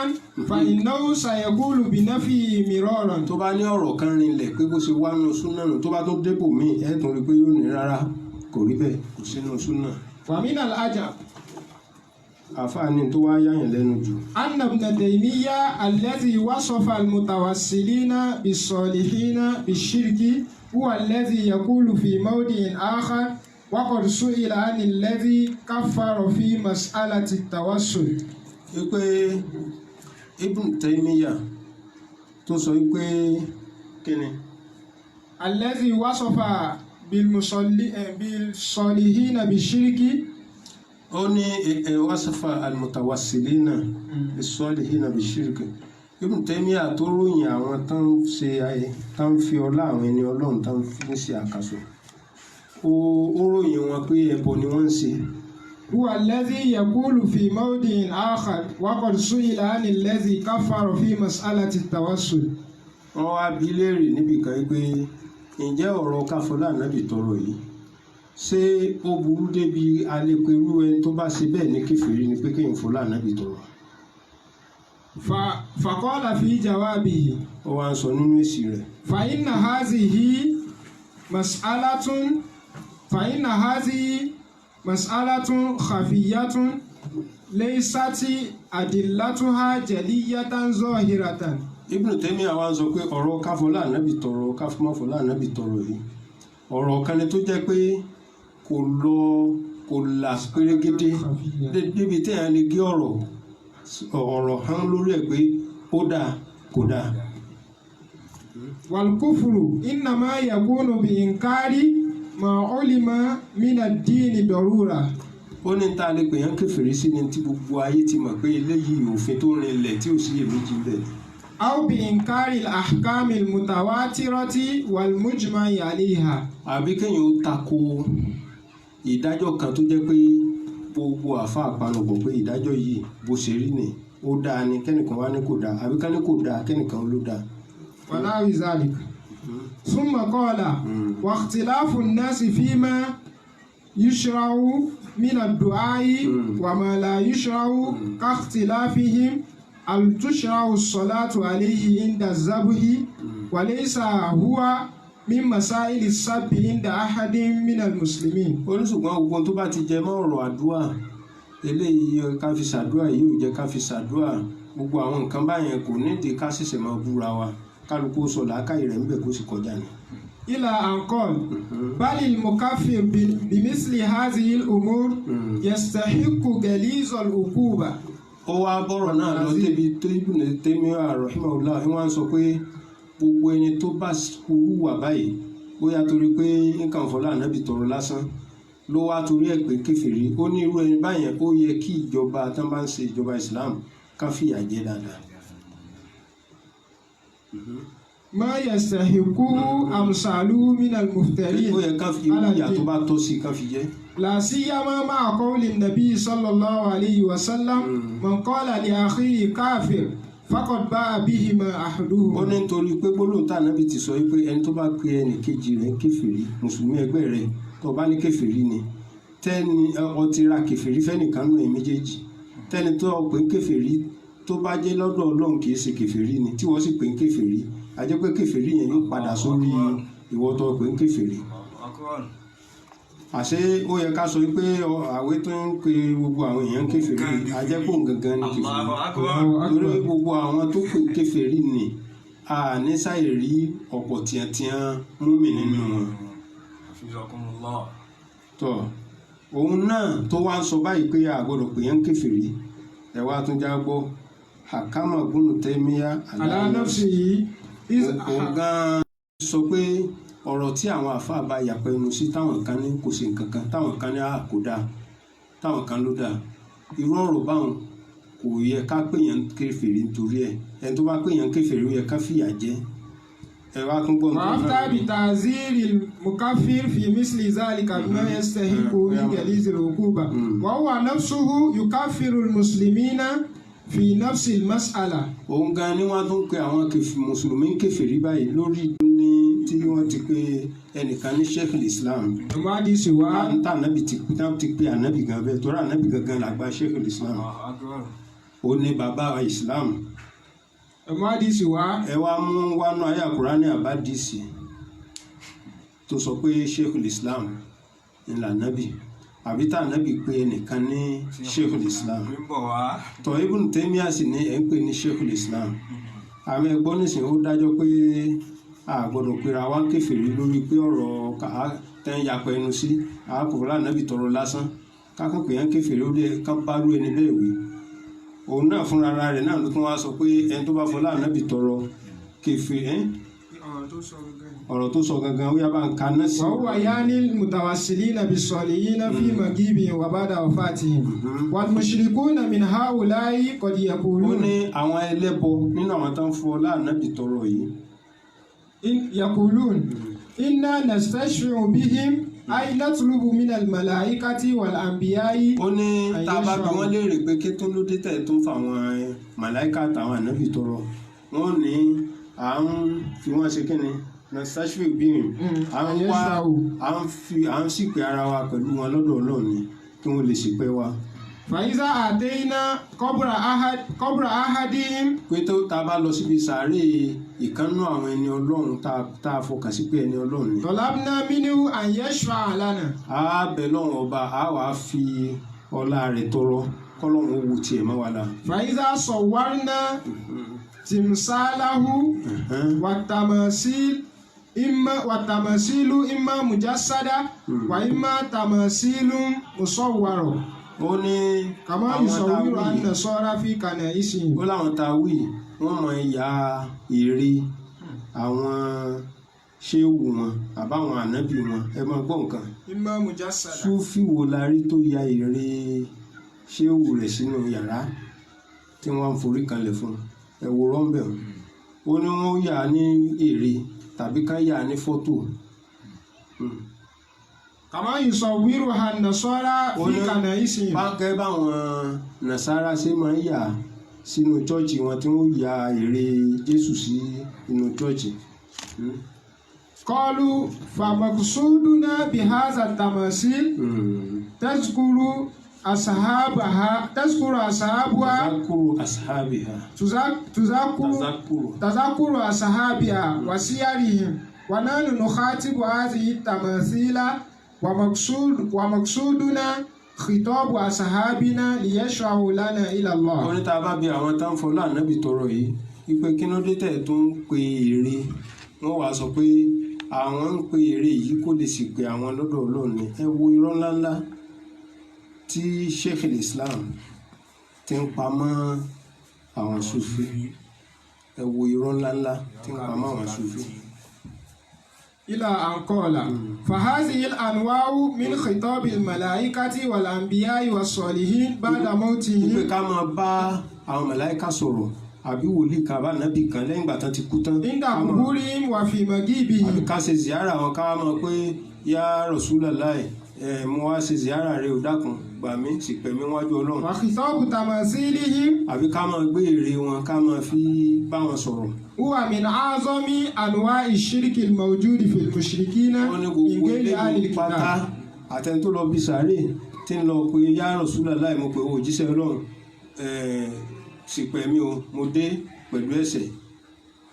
فإنه سيقول بنفيه مرارا. tó bá ní ọ̀rọ̀ kan rinlẹ̀ pé bó ṣe wá nù súnà nù tó bá tún débò míì ẹ̀ tún rí pé yóò ní rárá kò rí bẹ́ẹ̀ kò sínú súnà. ومن العجب àfààní tó wá yáyàn lẹ́nu jù. أن ابن تيمية الذي وصف المتوسلين بالصالحين بالشرك هو الذي يقول في موضع آخر وقد سئل عن الذي كفر في مسألة التوسل. wípé Ibn Taymiyyah tó sọ wípé kíni. الذي وصف بالصالحين بالشرك. ó ní wasafa al-mutawassilina bis-salihina bish-shirk Ibn Taymiyyah tó ròyìn àwọn tán ń ṣe ayé tán ń fi ọlá àwọn ẹni ọlọ́run tán fi ń ṣe àkàsọ̀ ó ròyìn wọn pé ẹbọ ni wọ́n ń ṣe. هو الذي يقول في موضع آخر وقد سئل عن الذي كفر في مسألة التوسل. wọ́n wá bi léèrè níbi kan pé ǹjẹ́ ọ̀rọ̀ káfọlá ànábì tọrọ yìí ṣé ó burú débi alẹ́pẹ̀rú ẹni tó bá ṣe bẹ́ẹ̀ ní kèfèrí ni pé kéèyàn fọlá ànábì tọrọ. فقال في جوابه ó wá ń sọ nínú èsì rẹ̀. فإن هذه مسألة خفية ليست أدلتها جلية ظاهرة. Ibn Taymiyyah wá ń sọ pé ọ̀rọ̀ káfọlá ànábì tọrọ káfọmọ́fọlá ànábì tọrọ yìí ọ̀rọ̀ kan ni tó jẹ́ pé kò là pérégedé débi téèyàn lè gé ọ̀rọ̀ hàn lórí ẹ̀ pé ó dáa kò dáa. والكفر إنما يكون بإنكار ما علم من الدين ضرورة. ó ní ta lè pè yàn kèfèrí sí ni tí gbogbo ayé ti mọ̀ pé eléyìí òfin tó rinlẹ̀ tí ò sí èméjì bẹ́ẹ̀. أو بإنكار الأحكام المتواترة والمجمع عليها. àbí kéèyàn ó tako ìdájọ́ kan tó jẹ́ pé gbogbo àfáà panupọ̀ pé ìdájọ́ yìí bó ṣe rí ni ó dáa ni kẹ́nìkan wá ní kò dáa àbí ká ní kò dáa kẹ́nìkan ló dáa. ونحو ذلك. ثم قال واختلاف الناس فيما يشرع من الدعاء وما لا يشرع كاختلافهم هل تشرع الصلاة عليه عند الذبح وليس هو من مسائل السب عند أحد من المسلمين. oníṣùgbọ́n gbogbo tó bá ti jẹ mọ́ ọ̀rọ̀ àdúrà eléyìí ká fi ṣàdúrà yìí ò jẹ́ ká fi ṣàdúrà gbogbo àwọn nǹkan báyẹn kò nídìí ká ṣẹ̀ṣẹ̀ máa búra wa kálukú sọ làákàyè rẹ̀ níbẹ̀ kó sì kọjá ni. إلى أن قال بل المكفر بمثل هذه الأمور يستحق غليظ العقوبة. ó wá bọ́rọ̀ náà lọ débi tó Ibn Taymiyyah rahimahullah wọ́n sọ pé gbogbo ẹni tó bá hùwà báyìí bóyá torí pé nǹkan fọlá ànábì tọrọ lásán ló wá torí ẹ̀ pé kèfèrí ó ní irú ẹni báyẹn ó yẹ kí ìjọba tán bá ń ṣe ìjọba Islam ká fìyà jẹ dáadáa. ما يستحقه أمثاله من المفترين. ó yẹ ká fi irú ìyà tó bá tọ́ sí ká fi jẹ. لا سيما مع قول النبي صلى الله عليه وسلم من قال لأخيه كافر فقد باء بهما أحدهما. ó ní nítorí pé gbólóhùn tá ànábì ti sọ pé ẹni tó bá pe ẹnì kejì rẹ̀ kèfèrí mùsùlùmí ẹgbẹ́ rẹ̀ tó bá ní kèfèrí ni tẹ́ni ó ti ra kèfèrí fẹ́nìkan náà méjèèjì tẹ́ni tó pè ń kèfèrí tó bá jẹ́ lọ́dọ̀ Ọlọ́run kì í ṣe kèfèrí ni tí wọ́n sì pè ń kèfèrí a jẹ́ pé kèfèrí yẹn yóò padà sórí ìwọ tó pè ń kèfèrí. àṣé ó yẹ ká sọ pé àwé tó ń pe gbogbo àwọn èèyàn kèfèrí a jẹ́ pé òun gangan ni kèfèrí torí gbogbo àwọn tó pè ń kèfèrí ni a ní sáyè rí ọ̀pọ̀ tiẹ̀tiẹ̀ múmi nínú wọn. tọ́ òun náà tó wá ń sọ báyìí pé a gbọ́dọ̀ pè yẹn kèfèrí ẹ wá tún já gbọ́ Hakama Ibn Taymiyyah على نفسه òun gan sọ pé ọ̀rọ̀ tí àwọn àfáà bá yàpẹ̀ ẹnu sí táwọn kan ní kò sí nǹkan kan táwọn kan ní kò dáa táwọn kan ló dáa irú ọ̀rọ̀ báwọn kò yẹ ká pèèyàn kèfèrí nítorí ẹ̀ ẹni tó bá pèèyàn kèfèrí ó yẹ ká fìyà jẹ ẹ wá tún gbọ́ nǹkan وأفتى بتعزير المكفر في مثل ذلك بما يستحق من غليظ العقوبة وهو نفسه يكفر المسلمين في نفس المسألة. òun gan ni wọ́n tún pe àwọn mùsùlùmí kèfèrí báyìí lórí ní tí wọ́n ti pe ẹnìkan ní Sheikh Islam. ìwádìí sì wá. níta ànábì ti pe ànábì gan bẹ́ẹ̀ torí ànábì gangan làgbà Sheikh Islam. ó ní bàbá Islam. ìwádìí sì wá. ẹ wá mú wánú ayé Kùránì àbádìsí tó sọ pé Sheikh Islam ńlá ànábì àbí tá ànábì pé ẹnìkan ní Sheikh Islam. tọ́ Ibn Taymiyyah sì ní ẹ̀ ń pè ní Sheikh Islam. àmì ẹ̀gbọ́n nísìnyí ó dájọ́ pé a gbọ́dọ̀ pera wá kèfèrí lórí pé ọ̀rọ̀ tẹ́ ń yapọ̀ ẹnu sí àákùnrin ànábì tọrọ lásán kákan pè yẹn kèfèrí ó lé ká bá rú ẹni bẹ́ẹ̀ wí. òun náà fúnra rẹ̀ náà ló tún wá sọ pé ẹni tó bá fọlá ànábì tọrọ kèfèrí ọ̀rọ̀ tó sọ gangan ó yá bá ń ka náà sí. وهو يعني المتوسلين بالصالحين في مغيبهم وبعد وفاتهم والمشركون من هؤلاء قد ó يقولون ní àwọn ẹlẹ́bọ nínú àwọn tó ń fọ láàánábì tọrọ yìí. يقولون إنا نستشفع بهم أي نطلب من الملائكة والأنبياء. ó ní tá a bá bí wọ́n léèrè pé kí tó ló dé tẹ̀ tó ń fa àwọn màláìka àtàwọn ànábì tọrọ wọ́n ní à ń fi wọ́n ṣe kí ni nastashfi bihim à ń wá à ń ṣìpẹ̀ ara wa pẹ̀lú wọn lọ́dọ̀ Ọlọ́run ni kí wọ́n lè ṣìpẹ̀ wa. فإذا أتينا قبر أحدهم. pé tó tá a bá lọ síbi sàárè ìkànnú àwọn ẹni Ọlọ́run tá a fọkàn sí pé ẹni Ọlọ́run ni. طلبنا منه أن يشفع لنا. a bẹ̀ lọ́wọ́ ọba a wàá fi ọlá rẹ̀ tọrọ kọ́lọ́run owó tiẹ̀ mọ́ wa la. فإذا صورنا تمثاله والتماثيل إما مجسدة وإما تماثيل مصور. ó ní كما يصور النصارى في كنائسهم. ó láwọn tá a wí wọ́n mọ ìyá ère àwọn ṣéwù wọn àbáwọn ànábì wọn ẹ máa gbọ́ nǹkan. إما مجسدة. Súfì wo la rí tó ya ère ṣéwù rẹ̀ sínú yàrá tí wọ́n ń forí kanlẹ̀ fún ẹ wo rọ́ńbẹ̀ ó ní wọ́n yà á ní ère tàbí ká yà á ní fọ́tò. كما يصورها النصارى في كنائسهم. báńkẹ́ báwọn nàṣàrà ṣe máa ń yà sínú chọ́ọ̀chì wọn tí wọ́n ya ère Jésù sí inú chọ́ọ̀chì. قالوا فمقصودنا بهذا التماثيل تذكر أصحابها تذكر أصحابها تذكر أصحابها وسيرهم ونحن نخاطب هذه التماثيل ومقصودنا خطاب أصحابنا ليشفعوا لنا إلى الله. wọ́n ní tá a bá bí àwọn tá ń fọlá ànábì tọrọ yìí wípé kí ló dé tẹ̀ tó ń pe ère wọ́n wàá sọ pé àwọn ń pe ère yìí kó lè sì pé àwọn lọ́dọ̀ Ọlọ́run ni. ẹ wo irọ́ ńláńlá tí Sheikh Islam ti ń pamọ́ àwọn Sufi. ẹ wo irọ́ ńláńlá tí ń pamọ́ àwọn Sufi. إلى أن قال فهذه الأنواع من خطاب الملائكة والأنبياء والصالحين بعد موتهم. wípé ká máa bá àwọn màláíkà sọ̀rọ̀ àbí wòlíì kan bá nàbì kan lẹ́yìn ìgbà tán ti kú tán. عند قبورهم وفي مغيبهم. àbí ká ṣe ziyara àwọn ká mọ̀ pé yá Rasulullah mo wá ṣe ziyara rẹ ò dákun gbà mí sì pẹ̀ mí wájú Ọlọ́run. وخطاب تماثيلهم. àbí ká máa gbé ère wọn ká máa fi bá wọn sọ̀rọ̀. هو من أعظم أنواع الشرك الموجود في المشركين من غير أهل الكتاب. àtẹni tó lọ bí sàárè tí ń lọ pé yá Rasulullah mo pé òjíṣẹ́ Ọlọ́run sì pẹ̀ mí o mo dé pẹ̀lú ẹ̀ṣẹ̀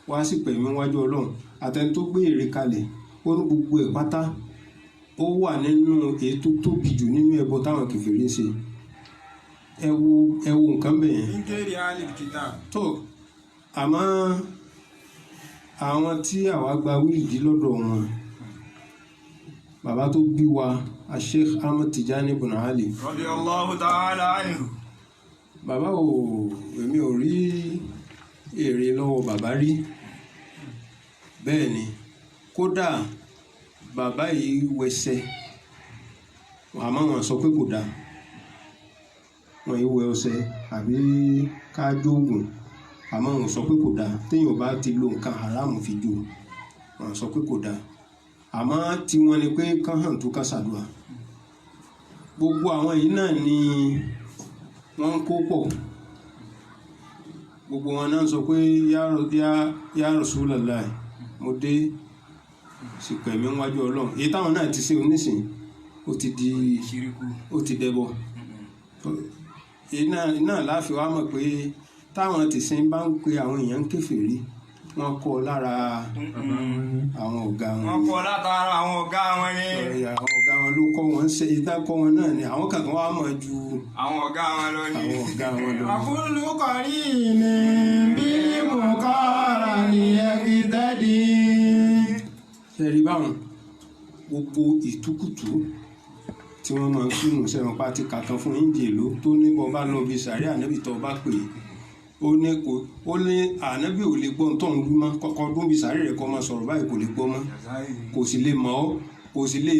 wá sì pẹ̀ mí wájú Ọlọ́run. àtẹni tó gbé ère kalẹ̀ ó ní gbogbo ẹ̀ pátá ó wà nínú èyí tó tóbi jù nínú ẹbọ táwọn kèfèrí ń ṣe. ẹ wo nǹkan bẹ́ẹ̀ yẹn. من غير أهل الكتاب. tó àmọ́ àwọn tí àwa gba wíìdì lọ́dọ̀ wọn bàbá tó bí wa Sheikh Ahmad Tijani Ibn Ali. Radiyallahu ta'ala anhu. bàbá èmi ò rí ère lọ́wọ́ bàbá rí bẹ́ẹ̀ ni kódà bàbá yìí wẹsẹ̀ àmọ́ wọn sọ pé kò dáa wọn yìí wẹ ọṣẹ àbí kájóògùn àmọ́ wọn sọ pé kò dáa téèyàn bá ti lo nǹkan haramu fi jó wọn sọ pé kò dáa àmọ́ tiwọn ni pé kán hàn tó ká ṣàdúrà gbogbo àwọn yìí náà ni wọ́n ń kó pọ̀ gbogbo wọn náà sọ pé yá Rasulullah mo dé sì pẹ̀mí wájú Ọlọ́run èyí táwọn náà ti ṣe onísìn ó ti di ó ti dẹbọ iná láfi wá mọ̀ pé táwọn ti sin bá ń pe àwọn èèyàn kèfèrí wọ́n kọ́ lára àwọn ọ̀gá wọn. wọ́n kọ́ látara àwọn ọ̀gá wọn ni. àwọn ọ̀gá wọn ló kọ́ wọn ṣe ìdá kọ́ wọn náà ni àwọn kankan wá mọ̀ ju àwọn ọ̀gá wọn lọ ni. àwọn ọ̀gá wọn lọ. وكل قرين بالمقارن يقتدي. ṣẹ́rí báwọn gbogbo ìtukùtù tí wọ́n máa ń túnú sẹ́wọ̀n pátí kankan fún ìjì èlò tó ní bọ́ bá lọ bí sàárẹ̀ ànábì tó bá pè ó ní ànábì ò lè gbọ́ tó ń wí mọ́ kọ́kọ́ dún bí sàárè rẹ̀ kọ́ máa sọ̀rọ̀ báyìí kò lè gbọ́ mọ́ kò sì lè mọ̀ ọ́ kò sì lè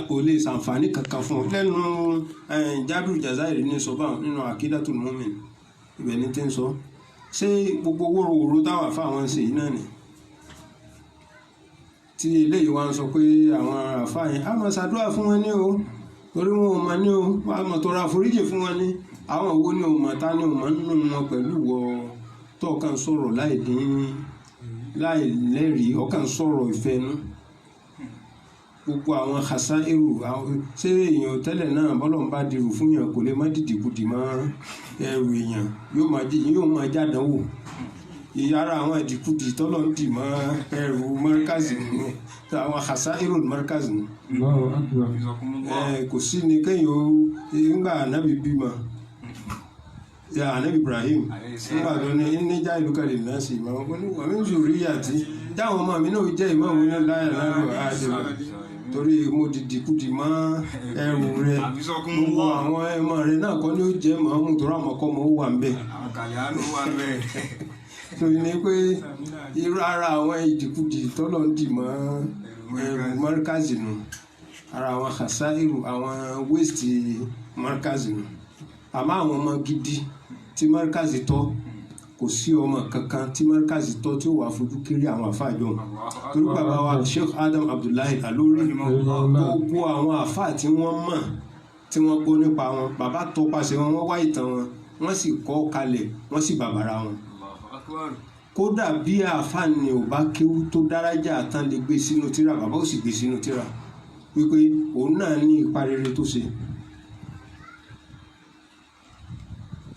kò lè ṣàǹfààní kankan fún ọ lẹ́nu Jábìrù Jazairi ní sọ báwọn nínú Aqidatul Mu'min ibẹ̀ ní tí ń sọ ṣé gbogbo wóróworó táwà fáwọn ṣe yìí náà ni tí eléyìí wá ń sọ pé àwọn àfáà yẹn á máa ṣàdúrà fún wọn ní o torí wọn ò mọ̀ ní o wàá mọ̀ tọrọ àforíjì fún wọn ní àwọn owó ní o mọ̀ ta ní o mọ̀ nínú wọn pẹ̀lú wọ tọ́ọ̀kan sọ̀rọ̀ láì lẹ́rìí ọkàn sọ̀rọ̀ ìfẹ́nu gbogbo àwọn àṣà èrò ṣé èèyàn tẹ́lẹ̀ náà bọ́lọ̀ ń bá dirù fún yàn kò lè má dìdìkudì mọ́ ẹrù èèyàn yóò máa jádánwò ìyára àwọn ìdìkudì tọ́lọ̀ ń dì mọ́ ẹrù mọ́ríkàzì nínú àwọn àṣà èrò mọ́ríkàzì nínú. Kò sí ni kéèyàn ó ńgbà ànábì bímọ ànábì Ibrahim ńgbà tó ní já ìlú kalẹ̀ náà sí ìmọ̀ wọn ní wàmí zuriyati jáwọn ọmọ mi náà jẹ́ ìmọ̀ mi náà láyà lálọ́ àdìmọ̀ torí mo dìdìkudì mọ́ ẹrù rẹ gbogbo àwọn ẹmọ rẹ náà kọ́ ni ó jẹ́ màmú tó rà mọ́kọ́ mọ́ ó wà ń bẹ̀. torí ni pé irú ara àwọn ìdìkudì tọ́lọ̀ ń dì mọ́ ẹrù mọ́ríkàzì nù ara àwọn hasairu àwọn wéèsì mọ́ríkàzì nù àmọ́ àwọn ọmọ gidi tí mọ́ríkàzì tọ́ kò sí ọmọ kankan tí mọ́ríkàzì tọ́ tí ó wà fojú kiri àwọn àfáàjọ torí bàbá wa Sheikh Adam Abdullahi Alori gbogbo àwọn àfáà tí wọ́n mọ̀ tí wọ́n gbọ́ nípa wọn bàbá tọpasẹ̀ wọn wọ́n wá ìtàn wọn wọ́n sì kọ́ kalẹ̀ wọ́n sì bàbàrà wọn kódà bí àfáà ni ò bá kéwú tó dárájà tán lè gbé sínú tírà bàbá ò sì gbé sínú tírà wípé òun náà ní ipa rere tó ṣe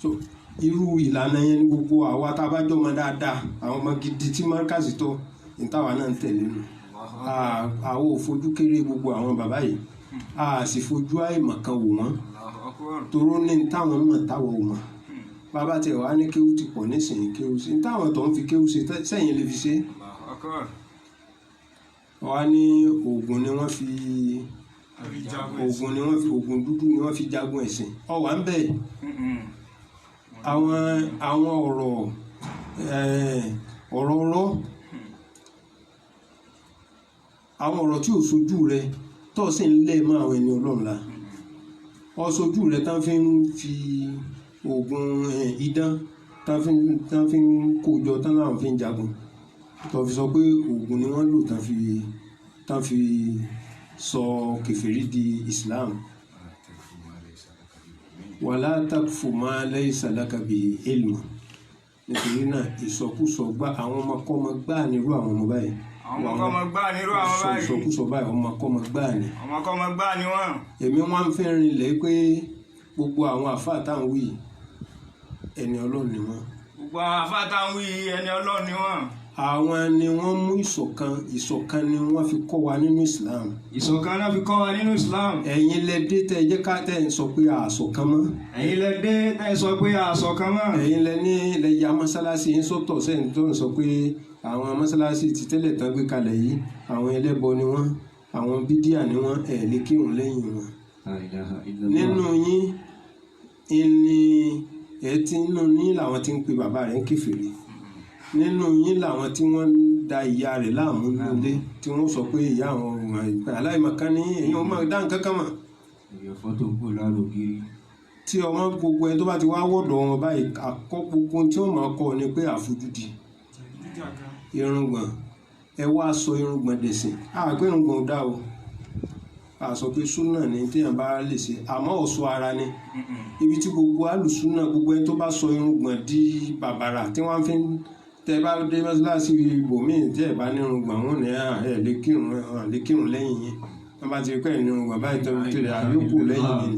so irú ìlànà yẹn ní gbogbo àwa tá a bá jọmọ dáadáa àwọn ọmọ gidi tí mọ́ríkàsì tó ìtawà náà ń tẹ̀lé nù àwọn ò fojú kéré gbogbo àwọn bàbá yìí a sì fojú àìmọ̀ kan wò wọ́n toró ní táwọn mọ̀ táwọn ò mọ̀ bàbá tẹ̀ wá ní kéwú ti pọ̀ nísìnyí kéwú sí táwọn tó ń fi kéwú ṣe sẹ́yìn lè fi ṣe wá ní oògùn ni wọ́n fi oògùn dúdú ni wọ́n fi jagun ẹ̀sìn ọwà ń bẹ̀ àwọn ọ̀rọ̀ àwọn ọ̀rọ̀ tí ò sojú rẹ tó sì ń lẹ̀ mọ́ àwọn ẹni Ọlọ́run la ọ sojú rẹ tán fi ń fi oògùn idán tán fi ń kójọ tán láwọn fi ń jagun tó fi sọ pé oògùn ni wọ́n lò tán fi sọ kèfèrí di Islam wàlá takfu ma laysa laka bihi ilm nítorí náà ìsọkúsọ gbá àwọn ọmọkọ́mọ gbá nírú àwọn ọmọ báyìí ìsọkúsọ báyìí ọmọkọ́mọ gbá ni wọ́n èmi wọ́n ń fẹ́ rinlẹ̀ pé gbogbo àwọn àfáà táwọn wí ẹni Ọlọ́run ni wọ́n àwọn ni wọ́n mú ìṣọ̀kan ni wọ́n fi kọ́ wa nínú Islam. ìṣọ̀kan náà fi kọ́ wa nínú Islam. ẹ̀yin lẹ dé tẹ́ jẹ́ ká tẹ́ ń sọ pé àṣọ̀kan mọ́. ẹ̀yin lẹ dé tẹ́ ń sọ pé àṣọ̀kan mọ́. ẹ̀yin lẹ ní lẹ ya mọ́sálásí yín sọ́tọ̀ sẹ́yìn tó ń sọ pé àwọn mọ́sálásí ti tẹ́lẹ̀ tán gbé kalẹ̀ yìí àwọn ẹlẹ́bọ ni wọ́n àwọn bídíà ni wọ́n ẹ̀ lè kírun lẹ́yìn wọn. nínú yín ni nínú yín làwọn ti ń pe bàbá rẹ̀ ń kèfèrí nínú yín làwọn tí wọ́n da ìyá rẹ̀ láàmú nílé tí wọ́n sọ pé ìyá àwọn aláìmọ̀kan ní èyàn ọmọ dáhùn kankan mọ̀. fọ́tò kò lárò kiri. tí ọmọ gbogbo ẹni tó bá ti wá wọ̀dọ̀ wọn báyìí àkọ́ gbogbo tí wọ́n máa kọ́ ni pé àfojúdi irùngbọ̀n ẹ wá sọ irùngbọ̀n dẹ̀sìn àgbẹ̀ irùngbọ̀n ò dá o àsọ pé súnà ní téèyàn bá lè ṣe àmọ́ ọ̀ṣọ́ ara ni ibi tí gbogbo alùsúnà gbogbo ẹni tó bá sọ irùngbọ̀n di bàbàrà tí wọ́n fi ń tẹ bá dé mọ́sálásí ibòmíì tí ẹ̀ bá nírun gbọ̀n wọn ní ẹ̀ lè kírun lẹ́yìn yẹn wọ́n bá ti rí pé nírun gbọ̀n báyìí tó ń tẹ̀lé àyókù lẹ́yìn yẹn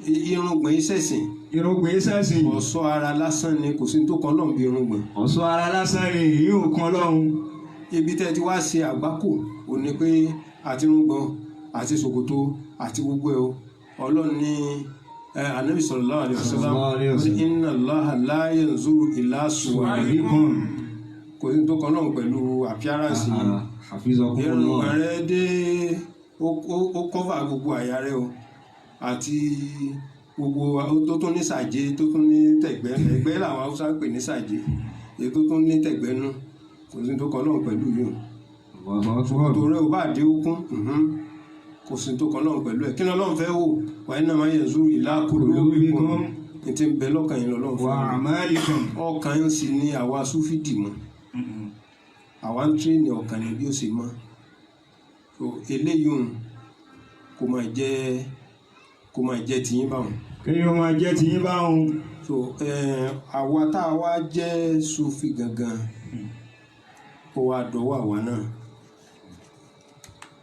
ni irùngbọ̀n ìṣẹ̀sìn ọ̀ṣọ́ ara lásán ni kò sí tó kan lọ́hùn bí irùngbọ̀n. ọ̀ṣọ́ ara lásán ni èyí ò kan lọ́hùn. ibi tẹ́ ti wá ṣe àgbákò ò ní pé àti irùngbọ̀n àti ṣòkòtò àti gbogbo ẹ̀ Ọlọ́run ní Ànábì sallallahu alaihi wasallam inna Allaha la yanzuru ila suwarikum kò sí tó kan náà pẹ̀lú appearance irùngbọ̀n rẹ̀ dé ó kọ́fà gbogbo àyà rẹ̀ o àti gbogbo tó tún ní sàjé tó tún ní tẹ̀gbẹ́ ẹgbẹ́ làwọn Haúsá ń pè ní sàjé èyí tó tún ní tẹ̀gbẹ́ nú kò sí tó kọ́ lọ́hùn pẹ̀lú yìí o torí o bá dé okun kò sí tó kọ́ lọ́hùn pẹ̀lú ẹ̀ kí ni Ọlọ́run fẹ́ wò wàá iná máa yẹ zuru ìlà qulubikum ní ti ń bẹ lọ́kàn yín lọ́lọ́run fún ọkàn yín sì ní àwa Súfì dì mọ́ àwa ń tírèèni ọkàn ní bí ó ṣe mọ́ eléyìí kó máa jẹ́ tiyín báwọn. kéèyàn máa jẹ́ tiyín báwọn. so àwa tá a wá jẹ́ Súfì gangan ó wá dọ̀wọ́ àwa náà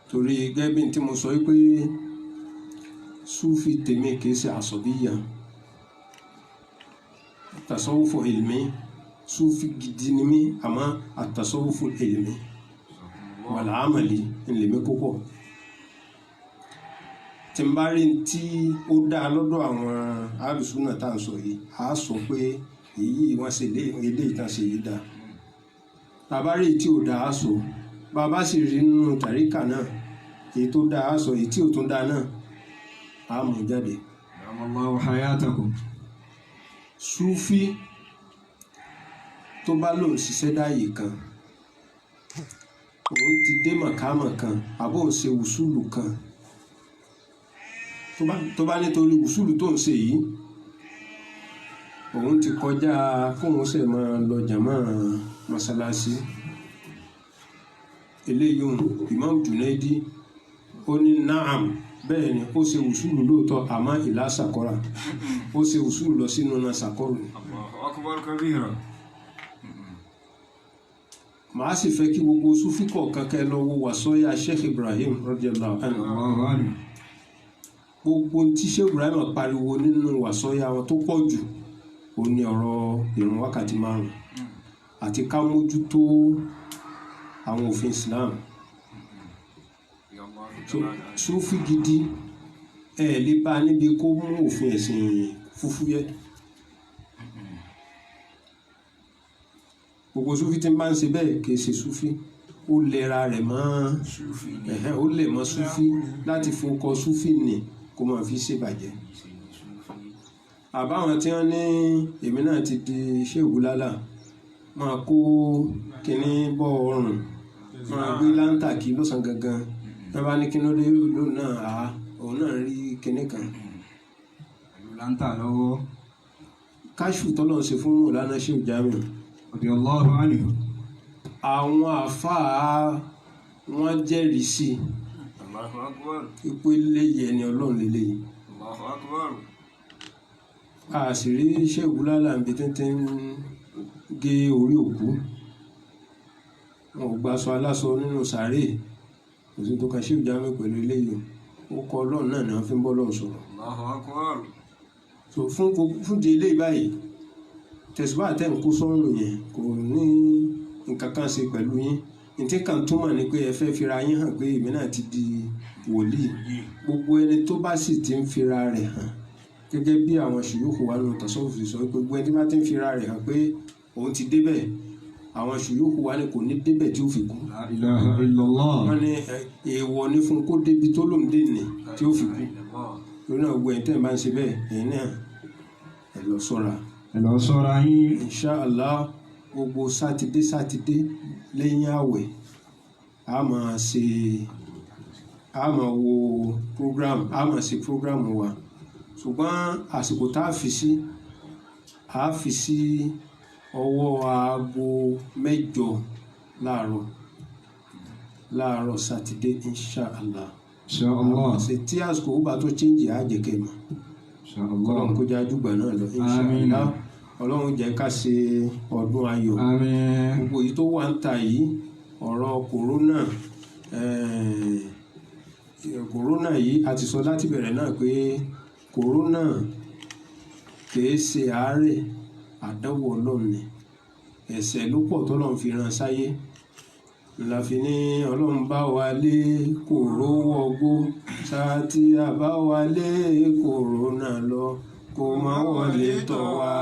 torí gẹ́gẹ́ bí tí mo sọ pé Súfì tèmi kìí ṣe àsọ̀bíyà tasawufu ilmi Súfì gidi ni mí àmọ́ àtasawufu ilmi wal amali ilmi púpọ̀ tí n bá rí tí ó dá lọ́dọ̀ àwọn alùsùnà tá à ń sọ yìí a sọ pé èyí wọ́n ṣe ilé ìtàn ṣe yìí dá bàbá rí tí ò dá a sọ bàbá sì rí nínú tàríkà náà èyí tó dá a sọ èyí tí ò tún dá náà a mú jáde. Allahu hayatakum. Súfì tó bá lòun ṣiṣẹ́ dáàyè kan òun ti dé màkàmà kan àbó òun ṣe wùsùlù kan tó bá nítorí wùsùlù tó ń ṣe yìí òun ti kọjá kóun ṣe máa lọ jàmá mọ́sálásí eléyìí Imam Junaidi ó ní naam bẹ́ẹ̀ ni ó ṣe wùsùlù lóòótọ́ àmọ́ ìlà sàkọ́ra ó ṣe wùsùlù lọ sínú náà sàkọ́rù ni. akbar kabira. màá sì fẹ́ kí gbogbo Súfì kọ̀ọ̀kan kẹ́ lọ wo wàsọ́yà Sheikh Ibrahim radiyallahu anhu. gbogbo tí Sheikh Ibrahim pariwo nínú wàsọ́yà wọn tó pọ̀ jù ó ní ọ̀rọ̀ ìrun wákàtí 5 àti ká mójútó àwọn òfin Islam. Súfì gidi lè bá níbi kó mú òfin ẹ̀sìn fúfúyẹ́. gbogbo Súfì tí ń bá ń ṣe bẹ́ẹ̀ kì í ṣe Súfì ó lẹ́ra rẹ̀ mọ́ ó lè mọ́ Súfì láti fọkọ Súfì nì kó máa fi ṣèbàjẹ́. àbáwọn tí wọ́n ní èmi náà ti di Ṣéhù Lálà máa kó kinní bọ́ ọrùn máa gbé láńtà kí lọ́sàn gangan wọ́n bá ní kinní lóun náà òun náà rí kinní kan. láńtà lọ́wọ́. káṣù tọ́lọ̀ ṣe fún Mọ̀lánà Ṣéhù Jamiu. Radiyallahu anhu. àwọn àfáà wọ́n jẹ́rìí sí ipò eléyìí ẹni Ọlọ́run lélẹ́yìí. a sì rí Ṣéhù Lálà níbi tẹ́tẹ́ ń gé orí òkú wọn ò gbaṣọ aláṣọ nínú sàárè kò sí tó ka Ṣéhù Jamiu pẹ̀lú eléyìí ó kọ Ọlọ́run náà ni wọ́n fi ń bọ́ Ọlọ́run sọ̀rọ̀. so fún di eléyìí báyìí tẹ̀síwá tẹ̀ ń kó sọ́run yẹn kò ní nǹkan kan ṣe pẹ̀lú yín ntí kan túmọ̀ ní pé ẹ fẹ́ fira yín hàn pé èmi náà ti di wòlíì gbogbo ẹni tó bá sì ti ń fira rẹ̀ hàn gẹ́gẹ́ bí àwọn ṣùyókù wa ló tasawuf sọ pé gbogbo ẹni tí bá ti ń fira rẹ̀ hàn pé òun ti débẹ̀ àwọn ṣùyókù wa ni kò ní débẹ̀ tí ó fi kú. La ilaha illallah. wọ́n ní èèwọ̀ ní fún kó débi tó lòun dé nì tí ó fi kú lórí náà gbogbo ẹ̀yin tẹ́ ẹ̀ máa ń ṣe bẹ́ẹ̀ ẹ̀yin náà ẹ̀ lọ sọ́ra. ẹ lọ ṣọ́ra yín. Inshallah gbogbo sátidé lẹ́yìn àwẹ̀ a máa wo program a máa ṣe program wa ṣùgbọ́n àsìkò tá a fi sí ọwọ́ aago 8 láàárọ̀ sátidé Inshallah. ṣe tí àsìkò ó bá tó change á jẹ́ kẹ́ mọ̀ Ọlọ́run kó jẹ́ àjùgbà náà lọ Inshallah. Ọlọ́run jẹ́ ká ṣe ọdún ayọ̀. Gbogbo èyí tó wà ń ta yìí ọ̀rọ̀ kòrónà yìí a ti sọ láti bẹ̀rẹ̀ náà pé kòrónà kìí ṣe àárẹ̀ àdánwò Ọlọ́run ni ẹ̀ṣẹ̀ ló pọ̀ tọ́lọ́run fi rán sáyé la fi ní Ọlọ́run bá wa lé kòró wọgbó sáà tí a bá wa lé kòrónà lọ kò má wọlé tọ̀ wá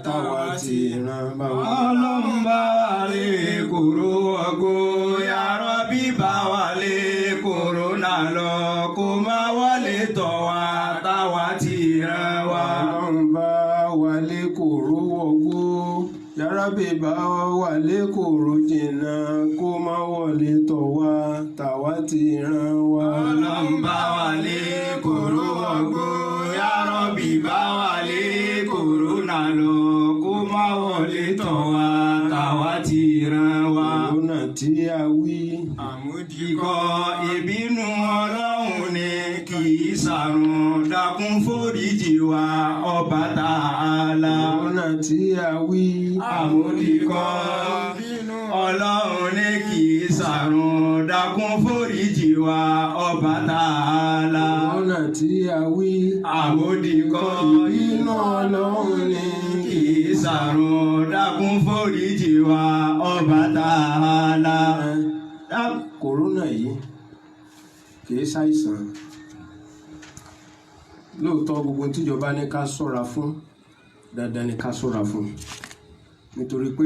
táwa ti ràn bá wa. Ọlọ́run bá wa lé kòró wọgbó ya Rabbi bá wa lé kòrónà lọ kò má wọlé tọ̀ wá táwa ti ràn wá. yàrábì bá wà lẹ́kọ̀ọ́ jìnnà kó má wọlé tọ̀ wá tàwa ti ràn wá. Ọlọ́run bá wà lé kòrónà yàrábì bá wà lé kòrónà lọ kó má wọlé tọ̀ wá tàwa ti ràn wá. kòrónà tí a wí. àmójúkọ ìbínú Ọlọ́run ni kì í ṣàrùn dákun foríjì wa ọba Tàálà. kòrónà tí a wí. àmójúkọ ìbínú Ọlọ́run ni kì í ṣàrùn dákun foríjì wa ọba Tàálà. kòrónà tí a wí. àmójúkọ ìbínú Ọlọ́run ni kì í ṣàrùn dákun foríjì wa ọba Tàálà. kòrónà yìí kìí ṣàìsàn lóòótọ́ gbogbo tíjọba ní ká ṣọ́ra fún dandan ní ká ṣọ́ra fún nítorí pé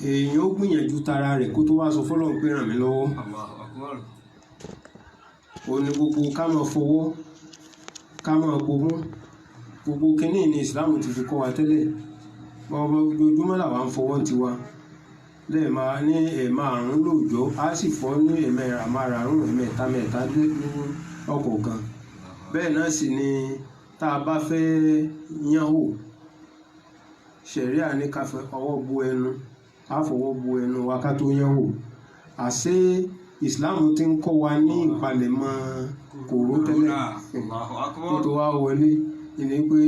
èèyàn ó gbìyànjú tara rẹ̀ kó tó wá sọ fọ́lọ́run pé ràn mí lọ́wọ́ ó ní gbogbo ká máa fọwọ́ ká máa bomú gbogbo kínní ní ìsìláàmù ti fi kọ́ wa tẹ́lẹ̀ ojoojúmọ́ làwa ń fọwọ́ tiwa lẹ́ẹ̀ma ní ẹ̀ẹ̀márùn lóòjọ́ á sì fọ́ ní ẹ̀ẹ̀márùn ẹ̀ẹ̀mẹ́ta ní ọ̀kọ̀ọ̀kan bẹ́ẹ̀ náà sì ni tá a bá fẹ́ yánwò ṣẹ̀ríà ní ká fẹ́ ọwọ́ bu ẹnu á fọwọ́ bu ẹnu wa ká tó yánwò àṣé ìsìláàmù ti ń kọ́ wa ní ìpalẹ̀mọ́ kòró tẹ́lẹ̀ kó tó wá wọlé ìní pé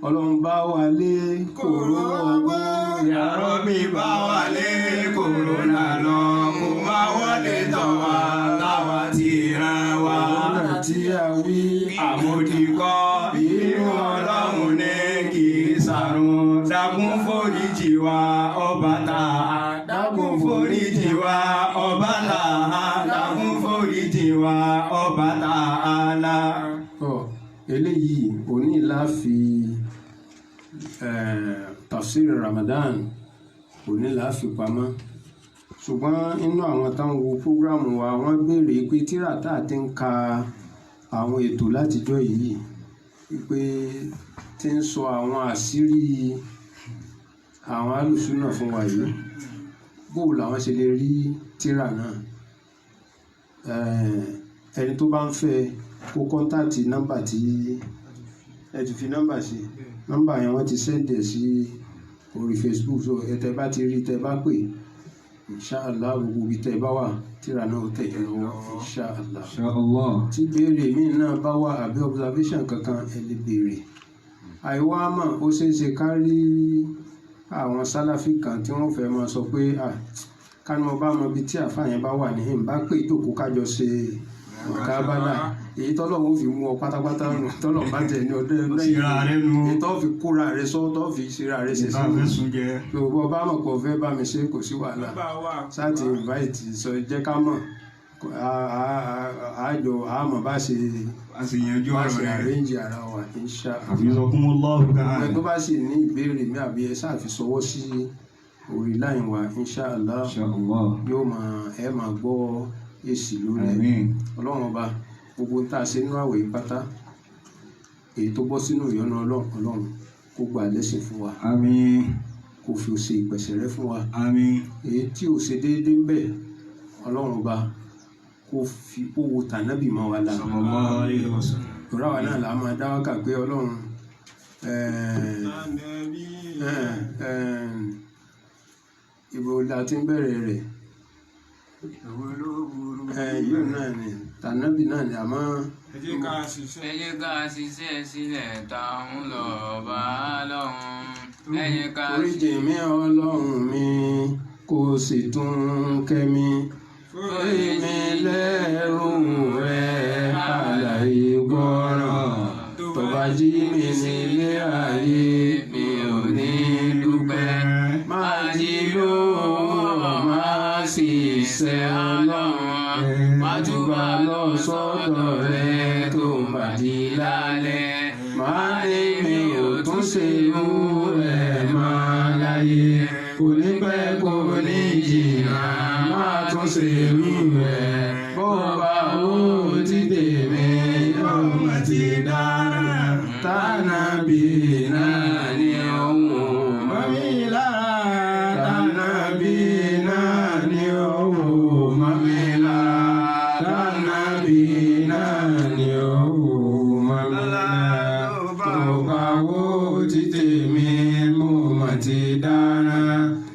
Ọlọ́run bá wà lé kòró ọgbọ́n yàrábì bá wà lé kòrónà lọ kó má wọlé tọ̀ wá táwa ti ràn wá. kòrónà tí a wí. àmójúkọ ìbínú Ọlọ́run ní kì í ṣàrùn dákun foríjì wa ọba Tàálà. dákun foríjì wa ọba Tàálà. dákun foríjì wa ọba Tàálà. eléyìí òní la fi tafsir Ramadan òní la fi pamọ́ ṣùgbọ́n inú àwọn táwọn wo prógrámù wa wọ́n béèrè pé tírà tá a ti ń ka àwọn ètò látijọ́ yìí pé tí ń sọ àwọn àṣírí àwọn alùsùnà fún wa yìí bóò làwọn ṣe lè rí tírà náà ẹni tó bá ń fẹ́ kó kọ́ńtàtì nọ́mbà tí ẹ ti fi nọ́mbà sí nọ́mbà yẹn wọ́n ti sẹ́ǹdì ẹ̀ sí orí Facebook so tẹ́ bá ti rí tẹ́ bá pè inṣàlá gbogbo ibi tẹ́ bá wà tíra náà tẹ̀ ẹ́ lọ́wọ́ inṣàlá tí béèrè míì náà bá wà àbí observation kankan ẹ lè béèrè àìwá mà ó ṣeé ṣe ká rí àwọn sálàfì kan tí wọ́n fẹ́ máa sọ pé ká ní mo bá mọ ibi tí àfáà yẹn bá wà ní ìbá pé ìjókòó kájọ ṣe kábàlà èyí tọ́lọ́wọ́ fi mú ọ pátápátá nù tọ́lọ́ bá tẹ̀ ní ọdún lẹ́yìn èyí tó fi kóra rẹ sọ tó fi ṣera rẹ ṣe sí i bọ́ bá mọ̀ pọ̀ fẹ́ bá mi ṣe kò sí wàhálà sáàtì invite sọ jẹ́ ká mọ̀ àjọ àmọ̀ bá ṣe àṣeyànjú ọ̀rọ̀ rẹ̀ arrange ara wa insha Hafizakumullahu ta'ala. tó bá sì ní ìbéèrè mi àbí ẹ sáà fi sọwọ́ sí orí láì wa insha Allah yóò máa gbọ́ èsì lórí ẹ̀ ọlọ́run ọba gbogbo tá a ṣe nínú àwẹ̀ pátá èyí tó bọ́ sínú ìyọ́nú ọlọ́run kó gbà lẹ́sìn fún wa kó fi ṣe ìpẹ̀sẹ̀ rẹ fún wa èyí tí ò ṣe déédéé ń bẹ̀ ọlọ́run ọba kó fi owó tànábì mọ́ wa la tòrá wa náà là á máa dá wákà pé ọlọ́run ìbò la ti ń bẹ̀rẹ̀ rẹ̀ yóò náà ni tànábì náà ni àmọ́. ẹ jẹ́ ká ṣiṣẹ́ sílẹ̀ táwọn lọ bá lọ́hùn. ẹ jẹ́ ká oríjì mi ọlọ́run mi kò sì tún kẹ́mi orí mi lẹ́rù rẹ̀ àlàyé gbọ́ràn tó bá jí mi nílé ayé mi ò ní dúpẹ́ máa jí lóòrọ̀ máa sì ṣe ọlọ́run máa túbà lọ sọ́dọ̀ rẹ̀ tó bá di lálẹ́ máa ní mi ò tún ṣe irú rẹ̀ máa láyé onípẹ́ kò ní jìnnà máa tún ṣe irú rẹ̀ bó bá ó ti tèmi ọmọ ti dára tánà bí náà ní ọ̀hún mọ́mí ti dára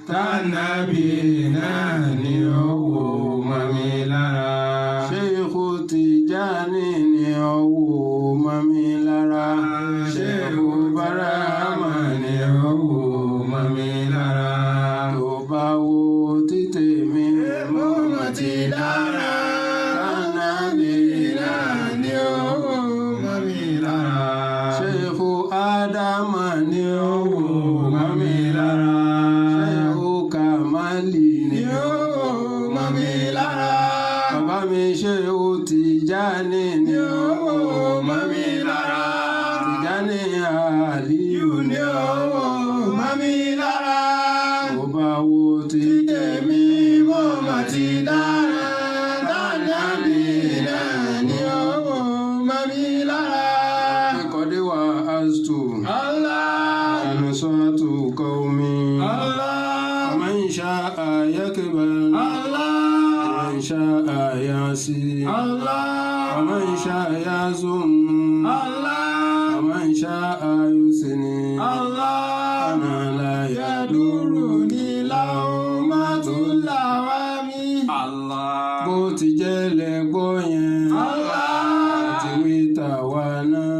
tánàbí náà ni ó wò mọ́ mi lára. Ṣéèkù Tìjàní ni ó wò mọ́ mi lára. Ṣéèkù Bàrámà ni ó wò mọ́ mi lára. Tó bá wo títè mi mo mọ̀ ti dára tánàbí náà ni ó wò mọ́ mi lára. Ṣéèkù Ádámà ni ó wò mọ́ mi lára. Ṣéèkù Kàmálì ni ó wò mọ́ mi lára. Bàbá mi Ṣéèkù Tìjàní ni ó wò mọ́ mi lára. Tìjàní Àlíyù ni ó wò mọ́ mi lára. Tó bá wo títè mi mo mọ̀ ti dára tánàbí náà ni ó wò mọ́ mi lára. Ìkọ́dé wa astu nusratu qaumi. Man sha'a yakbal man sha'a yasi. Man sha'a yazum man sha'a yusni. Ana la yaduruni lawmatul lawami. Bó ti jẹ́ lẹ́gbọ́ yẹn àti wí tàwa náà.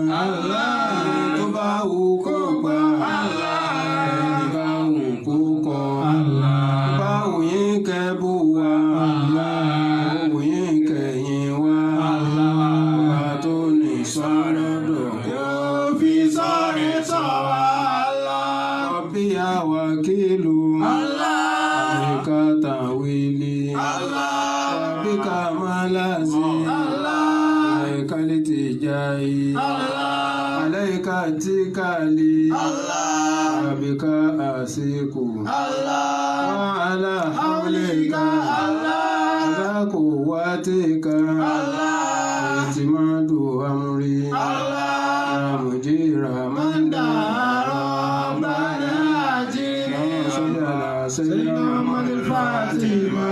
Ẹni tó bá wù kó gbà, ẹni bá wù kó kọ̀. Bá wù yín kẹ́ bú wa, bá wù yín kẹ́yìn wa. Ọba tó ní sọ́lọ́dọ̀ yóò fi sọ́rí sọ wá. Rabbi ya wakilu Afrika tawili. Rabbika malazi alaika litijai alaika tikali Rabbika asiku wa ala haulika ala quwwatika itimadu amri ya mujira mandara rabbana ajina sallallahu sayyidina Muhammad al-Fatima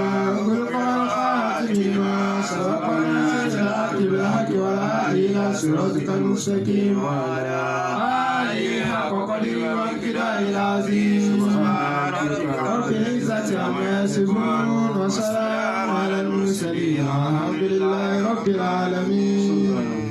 سبقنا سلاك بالحق والهادي صراطك المستقيم وعلى آله حق قدره ومقداره العظيم سبحان رب العزة عما يصفون وسلام على المرسلين والحمد لله رب العالمين.